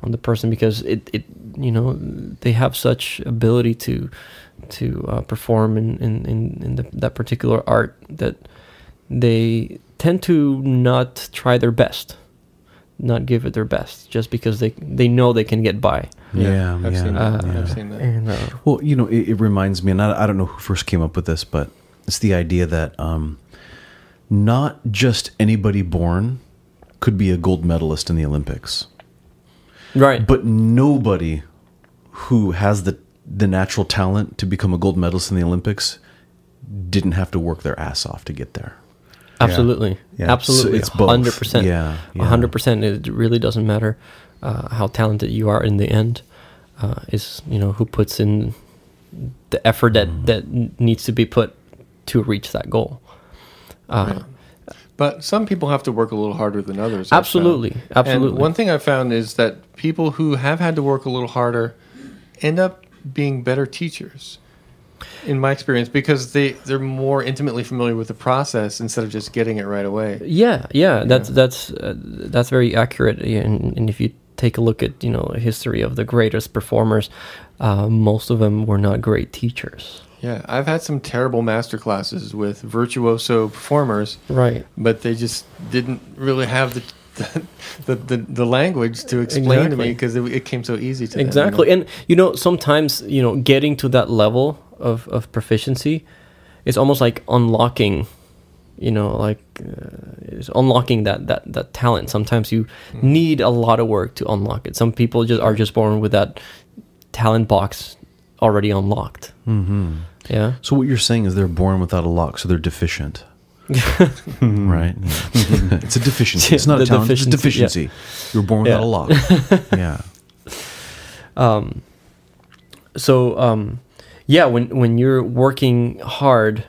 on the person, because they have such ability to perform in that particular art that they tend to not try their best, not give it their best, just because they know they can get by. I've seen that. And, well, it reminds me, and I don't know who first came up with this, but it's the idea that not just anybody born could be a gold medalist in the Olympics. Right. But nobody who has the natural talent to become a gold medalist in the Olympics didn't have to work their ass off to get there. Absolutely. Yeah. Absolutely. So it's both. 100%. Yeah. 100%. It really doesn't matter how talented you are in the end. Is who puts in the effort that needs to be put to reach that goal. Right. But some people have to work a little harder than others. Absolutely. And one thing I've found is that people who have had to work a little harder end up being better teachers, in my experience, because they're more intimately familiar with the process instead of just getting it right away. Yeah. That's very accurate. And if you take a look at a history of the greatest performers, most of them were not great teachers. Yeah, I've had some terrible master classes with virtuoso performers, right? But they just didn't really have the language to explain to me, because it came so easy to them. Exactly, and sometimes getting to that level of proficiency is almost like unlocking, it's unlocking that talent. Sometimes you need a lot of work to unlock it. Some people are just born with that talent box already unlocked. Mm-hmm. Yeah. So what you're saying is they're born without a lock, so they're deficient. Right? Yeah. It's a deficiency. It's not a talent, it's a deficiency. Yeah. You're born without a lock. Yeah. When you're working hard,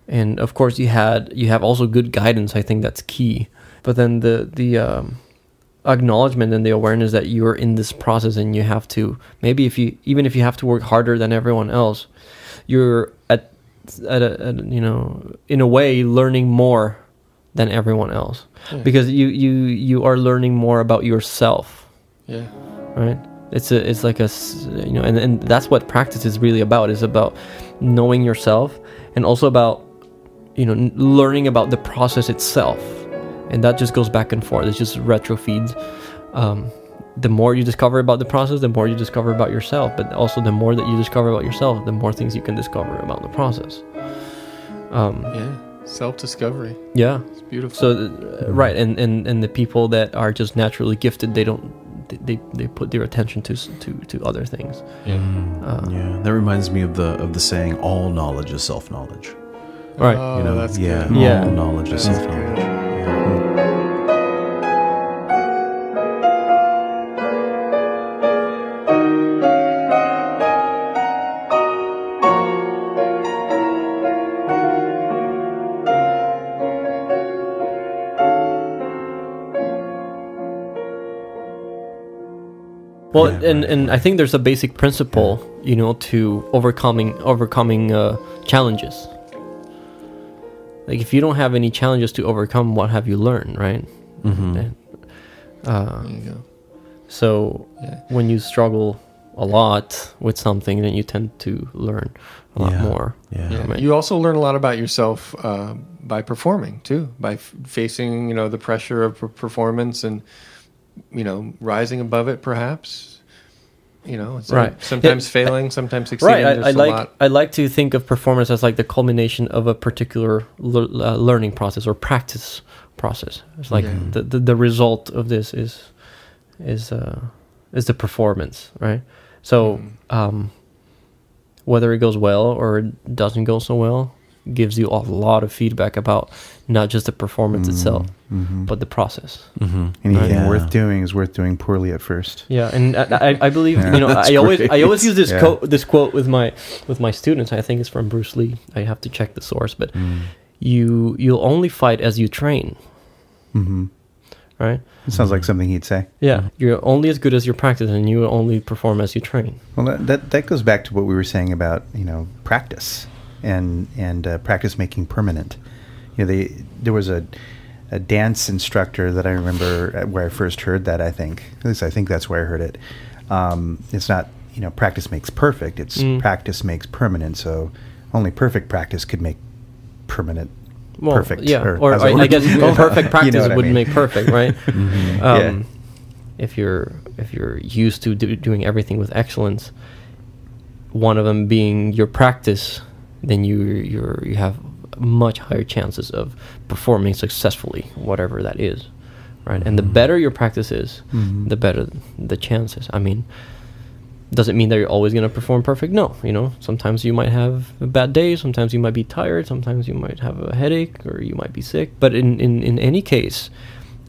and of course you have also good guidance, I think that's key. But then the acknowledgement and the awareness that you're in this process, and you have to, maybe even if you have to work harder than everyone else, you're at in a way learning more than everyone else, because you are learning more about yourself Yeah. right? It's like and that's what practice is really about. Is about knowing yourself, and also about learning about the process itself, and that just goes back and forth. It just retrofeeds. The more you discover about the process, the more you discover about yourself. But also, the more that you discover about yourself, the more things you can discover about the process. Yeah, self-discovery. Yeah, It's beautiful. so right, and the people that are just naturally gifted, they put their attention to other things. Yeah. Yeah, that reminds me of the saying, "All knowledge is self-knowledge." Right. Oh, that's yeah, good. Yeah. all knowledge is That's self-knowledge. good. Well, Yeah, and I think there's a basic principle, to overcoming challenges. Like, if you don't have any challenges to overcome, what have you learned, right? Mm-hmm. And, There you go. so Yeah. when you struggle a lot with something, then you tend to learn a lot Yeah. more. Yeah. Yeah. Right. You also learn a lot about yourself by performing too, by facing the pressure of performance and rising above it. Perhaps it's Right. sometimes failing, sometimes succeeding. Right. There's I like to think of performance as like the culmination of a particular learning process or practice process. It's like Yeah. the result of this is the performance, right? So whether it goes well or it doesn't go so well gives you a lot of feedback about not just the performance itself, but the process. Mm-hmm. Anything Yeah. worth doing is worth doing poorly at first. Yeah, and I believe That's I always great. use this Yeah. quote with my students. I think it's from Bruce Lee. I have to check the source, but you'll only fight as you train, Mm-hmm. right? It sounds like something he'd say. Yeah, you're only as good as your practice, and you only perform as you train. Well, that goes back to what we were saying about practice and practice making permanent. There was a dance instructor that I remember where I first heard that. At least I think that's where I heard it. It's not practice makes perfect. It's practice makes permanent. So only perfect practice could make permanent. Well, Perfect. yeah, Or how's it I work? guess perfect practice what I would mean. make perfect, right? Yeah. If you're used to doing everything with excellence, one of them being your practice, then you have much higher chances of performing successfully, whatever that is, right? And the better your practice is, the better the chances. I mean, does it mean that you're always going to perform perfect? No. Sometimes you might have a bad day, sometimes you might be tired, sometimes you might have a headache, or you might be sick. But in any case,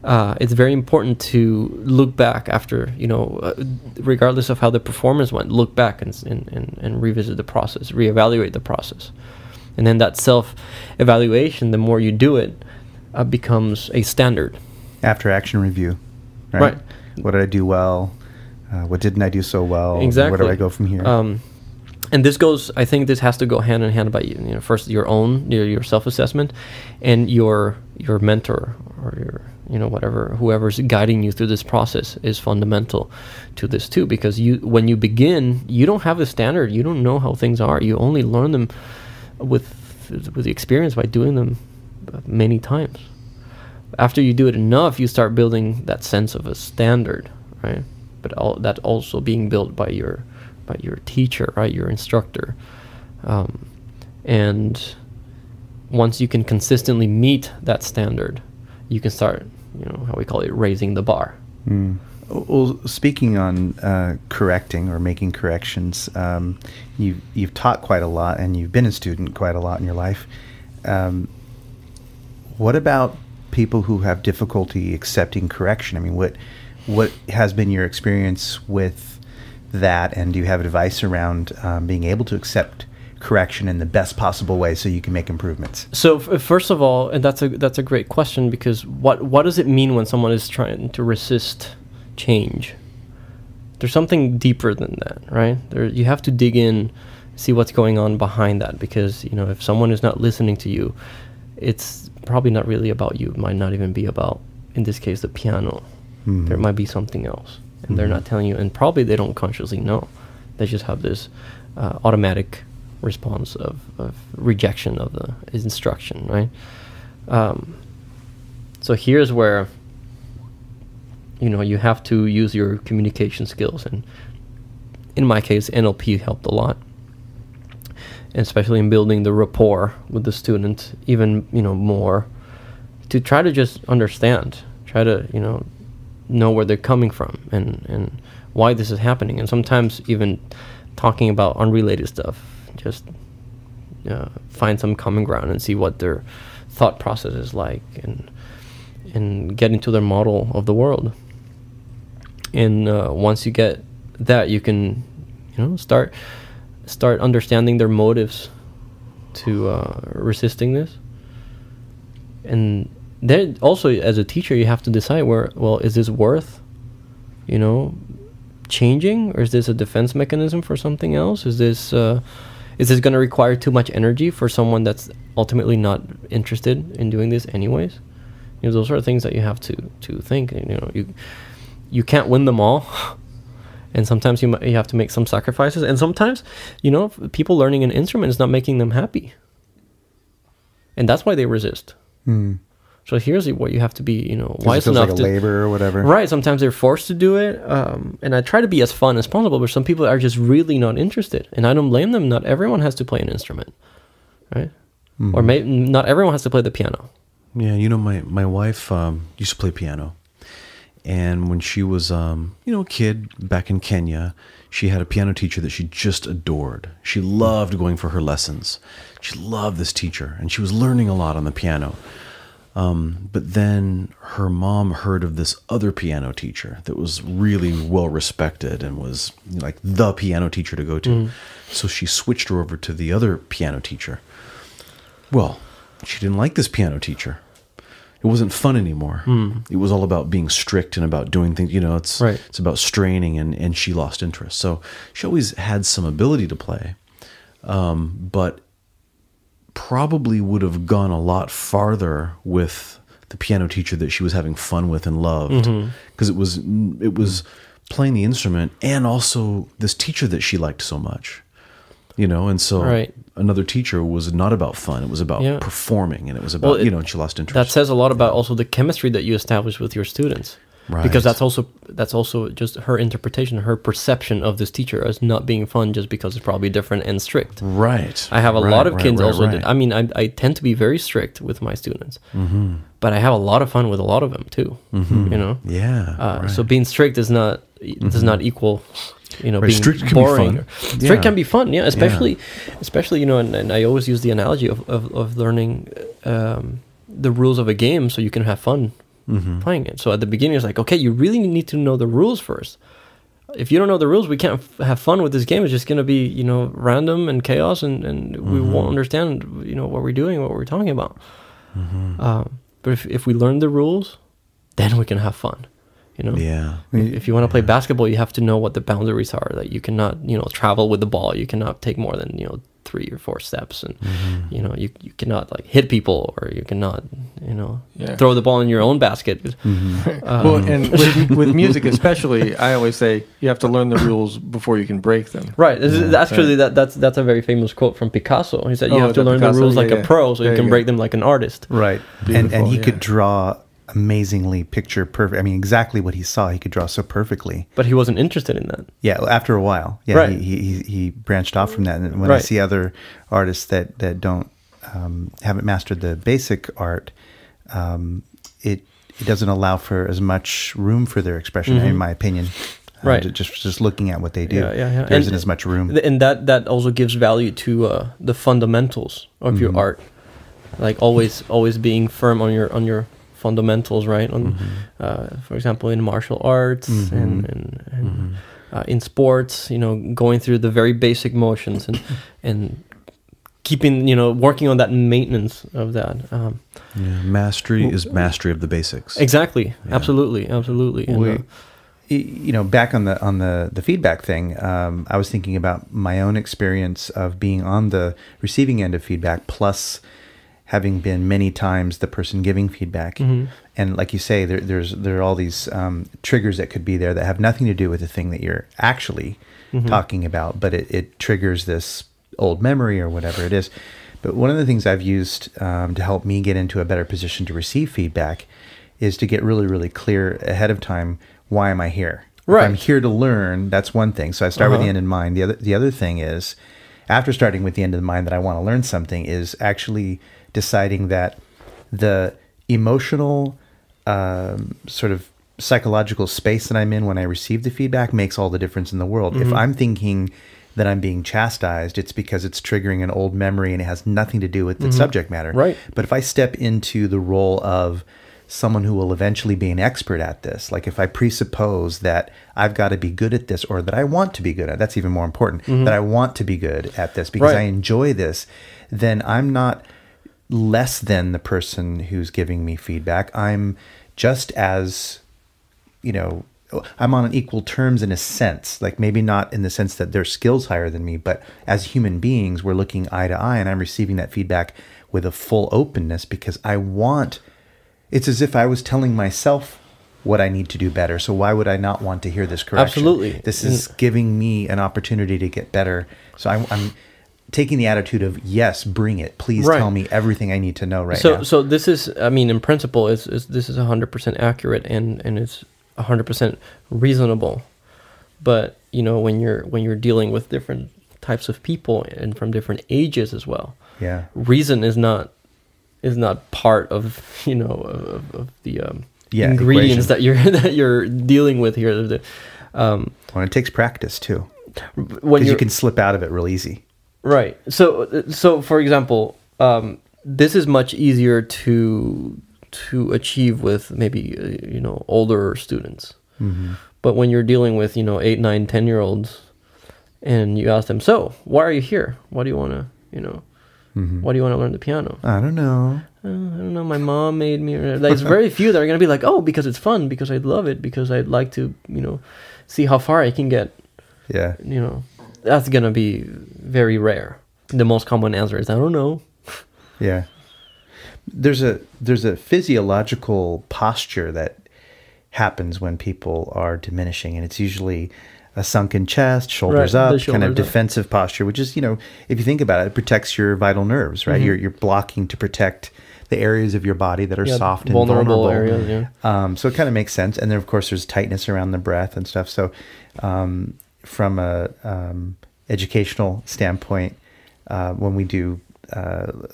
it's very important to look back after, regardless of how the performance went, look back and revisit the process, reevaluate the process. And then that self-evaluation, the more you do it, becomes a standard. After action review, right? Right. What did I do well? What didn't I do so well? Exactly. Where do I go from here? And I think this has to go hand in hand by first your own your self-assessment, and your mentor or your whoever's guiding you through this process is fundamental to this too, because when you begin, you don't have a standard, you don't know how things are, you only learn them with the experience by doing them many times. After you do it enough, you start building that sense of a standard, right? But that also being built by your teacher, right? Your instructor, and once you can consistently meet that standard, you can start, how we call it, raising the bar. Well, speaking on correcting or making corrections, you've taught quite a lot, and you've been a student quite a lot in your life. What about people who have difficulty accepting correction? I mean, what has been your experience with that, and do you have advice around being able to accept correction in the best possible way so you can make improvements? So first of all, and that's a great question, because what does it mean when someone is trying to resist change? There's something deeper than that, right? You have to dig in, see what's going on behind that, because if someone is not listening to you, it's probably not really about you. It might not even be about, in this case, the piano. There might be something else, and they're not telling you, and probably they don't consciously know. They just have this automatic response of rejection of the instruction, right? So here's where, you know, you have to use your communication skills, and in my case, NLP helped a lot, and especially in building the rapport with the student, even, you know, more, to try to just understand, try to, you know where they're coming from and why this is happening, and sometimes even talking about unrelated stuff, just find some common ground and see what their thought process is like, and get into their model of the world. And once you get that, you can, you know, start understanding their motives to resisting this. And then also, as a teacher, you have to decide well, is this worth, you know, changing, or is this a defense mechanism for something else? Is this going to require too much energy for someone that's ultimately not interested in doing this anyways? You know, those are things that you have to think. You know, you can't win them all, and sometimes you have to make some sacrifices. And sometimes, you know, people learning an instrument is not making them happy, and that's why they resist. So here's what you have to be, you know, wise enough like a labor or whatever. Right. Sometimes they're forced to do it, and I try to be as fun as possible. But some people are just really not interested, and I don't blame them. Not everyone has to play an instrument, right? Or not everyone has to play the piano. Yeah, you know, my wife used to play piano, and when she was you know, a kid back in Kenya, she had a piano teacher that she just adored. She loved going for her lessons. She loved this teacher, and she was learning a lot on the piano. But then her mom heard of this other piano teacher that was really well respected and was, you know, like the piano teacher to go to. So she switched her over to the other piano teacher. Well, she didn't like this piano teacher. It wasn't fun anymore. It was all about being strict and about doing things, you know, it's about straining, and she lost interest. So she always had some ability to play, but probably would have gone a lot farther with the piano teacher that she was having fun with and loved, because it was playing the instrument and also this teacher that she liked so much, you know. And so another teacher was not about fun, it was about performing, and it was about, you know, and she lost interest. That says a lot about also the chemistry that you establish with your students. Right. Because that's also just her interpretation, her perception of this teacher as not being fun just because it's probably different and strict. Right. I have a lot of kids also. I mean, I tend to be very strict with my students, but I have a lot of fun with a lot of them too. You know. Yeah. So being strict does not equal, you know, being strict boring. Strict can be fun, yeah. Especially, you know, and I always use the analogy of learning the rules of a game so you can have fun playing it. So at the beginning, it's like, okay, you really need to know the rules first. If you don't know the rules, we can't have fun with this game. It's just going to be, you know, random and chaos, and we won't understand, you know, what we're doing, what we're talking about. But if we learn the rules, then we can have fun. You know, if you want to play basketball, you have to know what the boundaries are. That you cannot, you know, travel with the ball. You cannot take more than, you know, 3 or 4 steps, and you know, you cannot like hit people, or you cannot, you know, throw the ball in your own basket. Well, and with music especially, I always say you have to learn the rules before you can break them. Right. Actually, that's a very famous quote from Picasso. He said you have to learn the rules like a pro, so you can break them like an artist. Right. And he could draw amazingly picture perfect. I mean, exactly what he saw, he could draw so perfectly. But he wasn't interested in that. Yeah, after a while. Yeah, right. He branched off from that. And when I see other artists that don't haven't mastered the basic art, it doesn't allow for as much room for their expression, in my opinion. Right. Just looking at what they do, there isn't as much room. And that also gives value to the fundamentals of your art, like always being firm on your fundamentals, right? On, for example, in martial arts and in sports, you know, going through the very basic motions and keeping, you know, working on that maintenance of that. Mastery is mastery of the basics. Exactly. Yeah. Absolutely. And, you know, back on the feedback thing, I was thinking about my own experience of being on the receiving end of feedback, plus having been many times the person giving feedback. And like you say, there are all these triggers that could be there that have nothing to do with the thing that you're actually talking about, but it triggers this old memory or whatever it is. But one of the things I've used to help me get into a better position to receive feedback is to get really, really clear ahead of time, why am I here? Right. If I'm here to learn, that's one thing. So I start with the end in mind. The other thing is, after starting with the end in mind that I want to learn something, is actually deciding that the emotional sort of psychological space that I'm in when I receive the feedback makes all the difference in the world. If I'm thinking that I'm being chastised, it's because it's triggering an old memory and it has nothing to do with the subject matter. Right. But if I step into the role of someone who will eventually be an expert at this, like if I presuppose that I've got to be good at this, or that I want to be good at, that's even more important, that I want to be good at this because I enjoy this, then I'm not less than the person who's giving me feedback. I'm just as, I'm on equal terms in a sense, like maybe not in the sense that their skills higher than me, but as human beings, we're looking eye to eye and I'm receiving that feedback with a full openness because it's as if I was telling myself what I need to do better. So why would I not want to hear this correction? Absolutely. This is giving me an opportunity to get better. So I'm taking the attitude of, yes, bring it. Please tell me everything I need to know now. So this is, in principle, this is 100% accurate and it's 100% reasonable. But, when you're dealing with different types of people and from different ages as well, reason is not part of of the ingredients equation that you're dealing with here. Well, it takes practice too, when because you can slip out of it real easy. Right. So for example, this is much easier to achieve with maybe older students. But when you're dealing with 8, 9, 10-year-olds, and you ask them, so why are you here? Why do you want to why do you want to learn the piano? I don't know. I don't know. My mom made me. There's very few that are going to be like, oh, because it's fun, because I love it, because I'd like to, see how far I can get. Yeah. That's going to be very rare. The most common answer is, I don't know. Yeah. There's a physiological posture that happens when people are diminishing, and it's usually a sunken chest, shoulders up, kind of defensive posture, which is, if you think about it, it protects your vital nerves, right? You're blocking to protect the areas of your body that are soft and vulnerable areas, so it kind of makes sense. And then, of course, there's tightness around the breath and stuff. So from a educational standpoint, when we do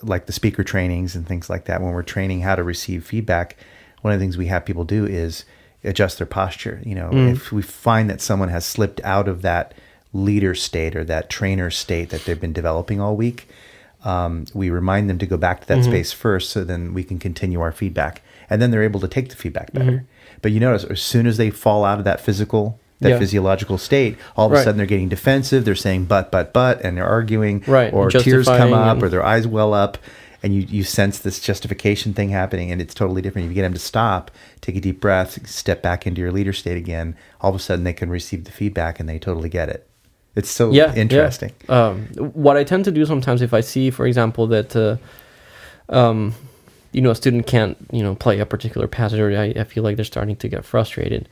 like the speaker trainings and things like that, when we're training how to receive feedback, one of the things we have people do is adjust their posture. If we find that someone has slipped out of that leader state or that trainer state that they've been developing all week, we remind them to go back to that space first, so then we can continue our feedback, and then they're able to take the feedback better. But you notice, as soon as they fall out of that physiological state, all of a sudden they're getting defensive, they're saying but, and they're arguing, or tears come up, or their eyes well up, and you sense this justification thing happening, and it's totally different. If you get them to stop, take a deep breath, step back into your leader state again, all of a sudden they can receive the feedback and they totally get it. It's so interesting. What I tend to do sometimes, if I see, for example, that a student can't play a particular passage, or I feel like they're starting to get frustrated,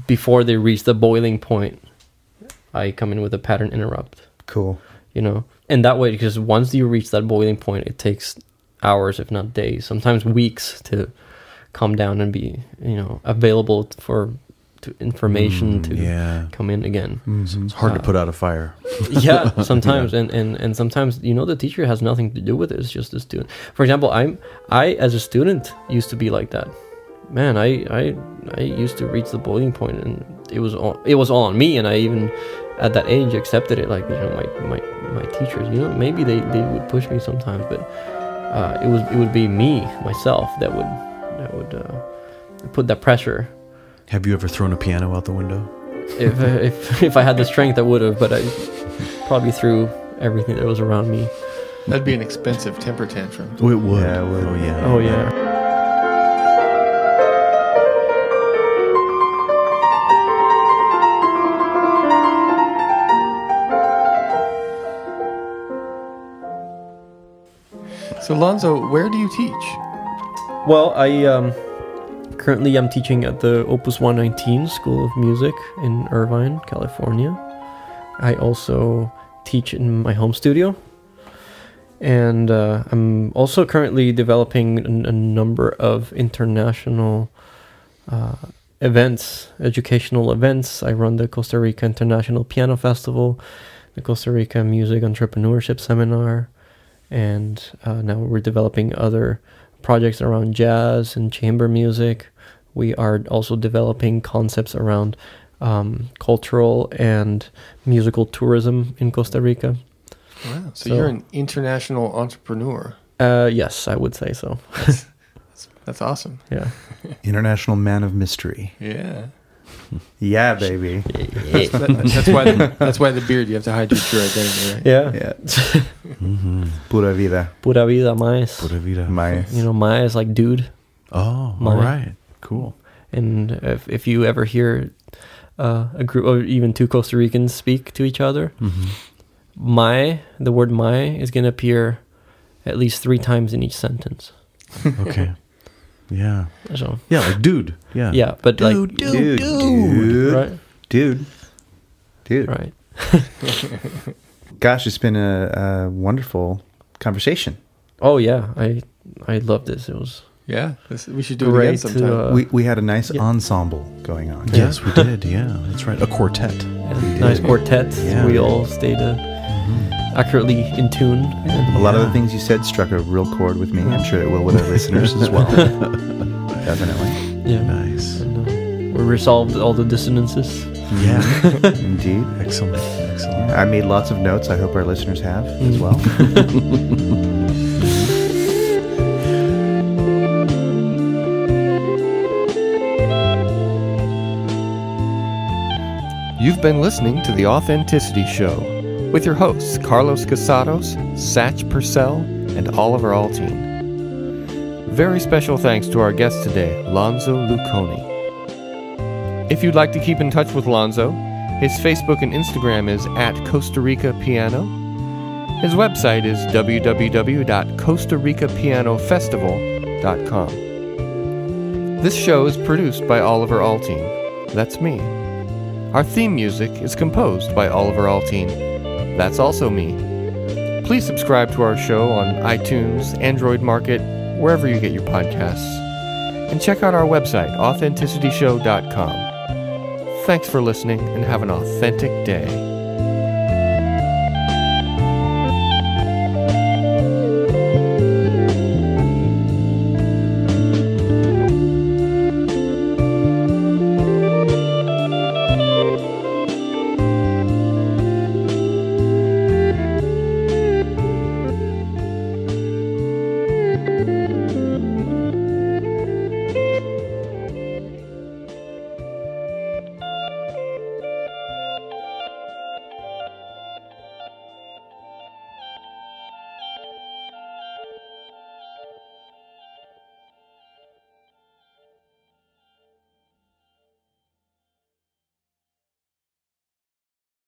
before they reach the boiling point, I come in with a pattern interrupt. Cool. And that way, because once you reach that boiling point, it takes hours, if not days, sometimes weeks, to calm down and be, available for information to come in again. It's hard to put out a fire. Yeah, sometimes, and sometimes the teacher has nothing to do with it. It's just the student. For example, I as a student used to be like that. Man, I used to reach the boiling point, and it was all on me, and I even at that age accepted it. Like my teachers, maybe they would push me sometimes, but it would be me myself that would put that pressure. Have you ever thrown a piano out the window? If I had the strength, I would have, but I probably threw everything that was around me. That'd be an expensive temper tantrum. Oh, it would. Yeah, it would. Oh yeah. Oh yeah. So, Lanzo, where do you teach? Well, I currently I'm teaching at the Opus 119 School of Music in Irvine, California. I also teach in my home studio. And I'm also currently developing a number of international events, educational events. I run the Costa Rica International Piano Festival, the Costa Rica Music Entrepreneurship Seminar, and now we're developing other projects around jazz and chamber music. We are also developing concepts around cultural and musical tourism in Costa Rica. Wow. So you're an international entrepreneur. Yes, I would say so. That's awesome. Yeah. International man of mystery. Yeah. Yeah, baby. That's why the beard, you have to hide your identity, right? Yeah. Yeah. Pura vida. Pura vida, mais. Pura vida. Mais. You know, mai is like dude. Oh, Mai. all right. Cool. And if you ever hear a group or even two Costa Ricans speak to each other, mai, the word mai is going to appear at least 3 times in each sentence. Okay. Yeah. So Yeah, like dude. Yeah. yeah, but Dude. right, Dude. right. Gosh, it's been a wonderful conversation. Oh yeah, I love this. It was Yeah. We should do it again great sometime. to We had a nice yeah. ensemble going on. Yes, we did. Yeah, that's right. A quartet. nice quartet. Yeah. We all stayed accurately in tune. And A lot of the things you said struck a real chord with me. I'm sure it will with our listeners as well. Definitely. yeah, Nice. and, we resolved all the dissonances. Yeah. Indeed. Excellent. Excellent. I made lots of notes. I hope our listeners have as well. You've been listening to The Authenticity Show with your hosts, Carlos Casados, Satch Purcell, and Oliver Althoen. Very special thanks to our guest today, Lanzo Luconi. If you'd like to keep in touch with Lanzo, his Facebook and Instagram is @Costa Rica Piano. His website is www.costaricapianofestival.com. This show is produced by Oliver Althoen. That's me. Our theme music is composed by Oliver Althoen. That's also me. Please subscribe to our show on iTunes, Android Market, wherever you get your podcasts. And check out our website, authenticityshow.com. Thanks for listening and have an authentic day.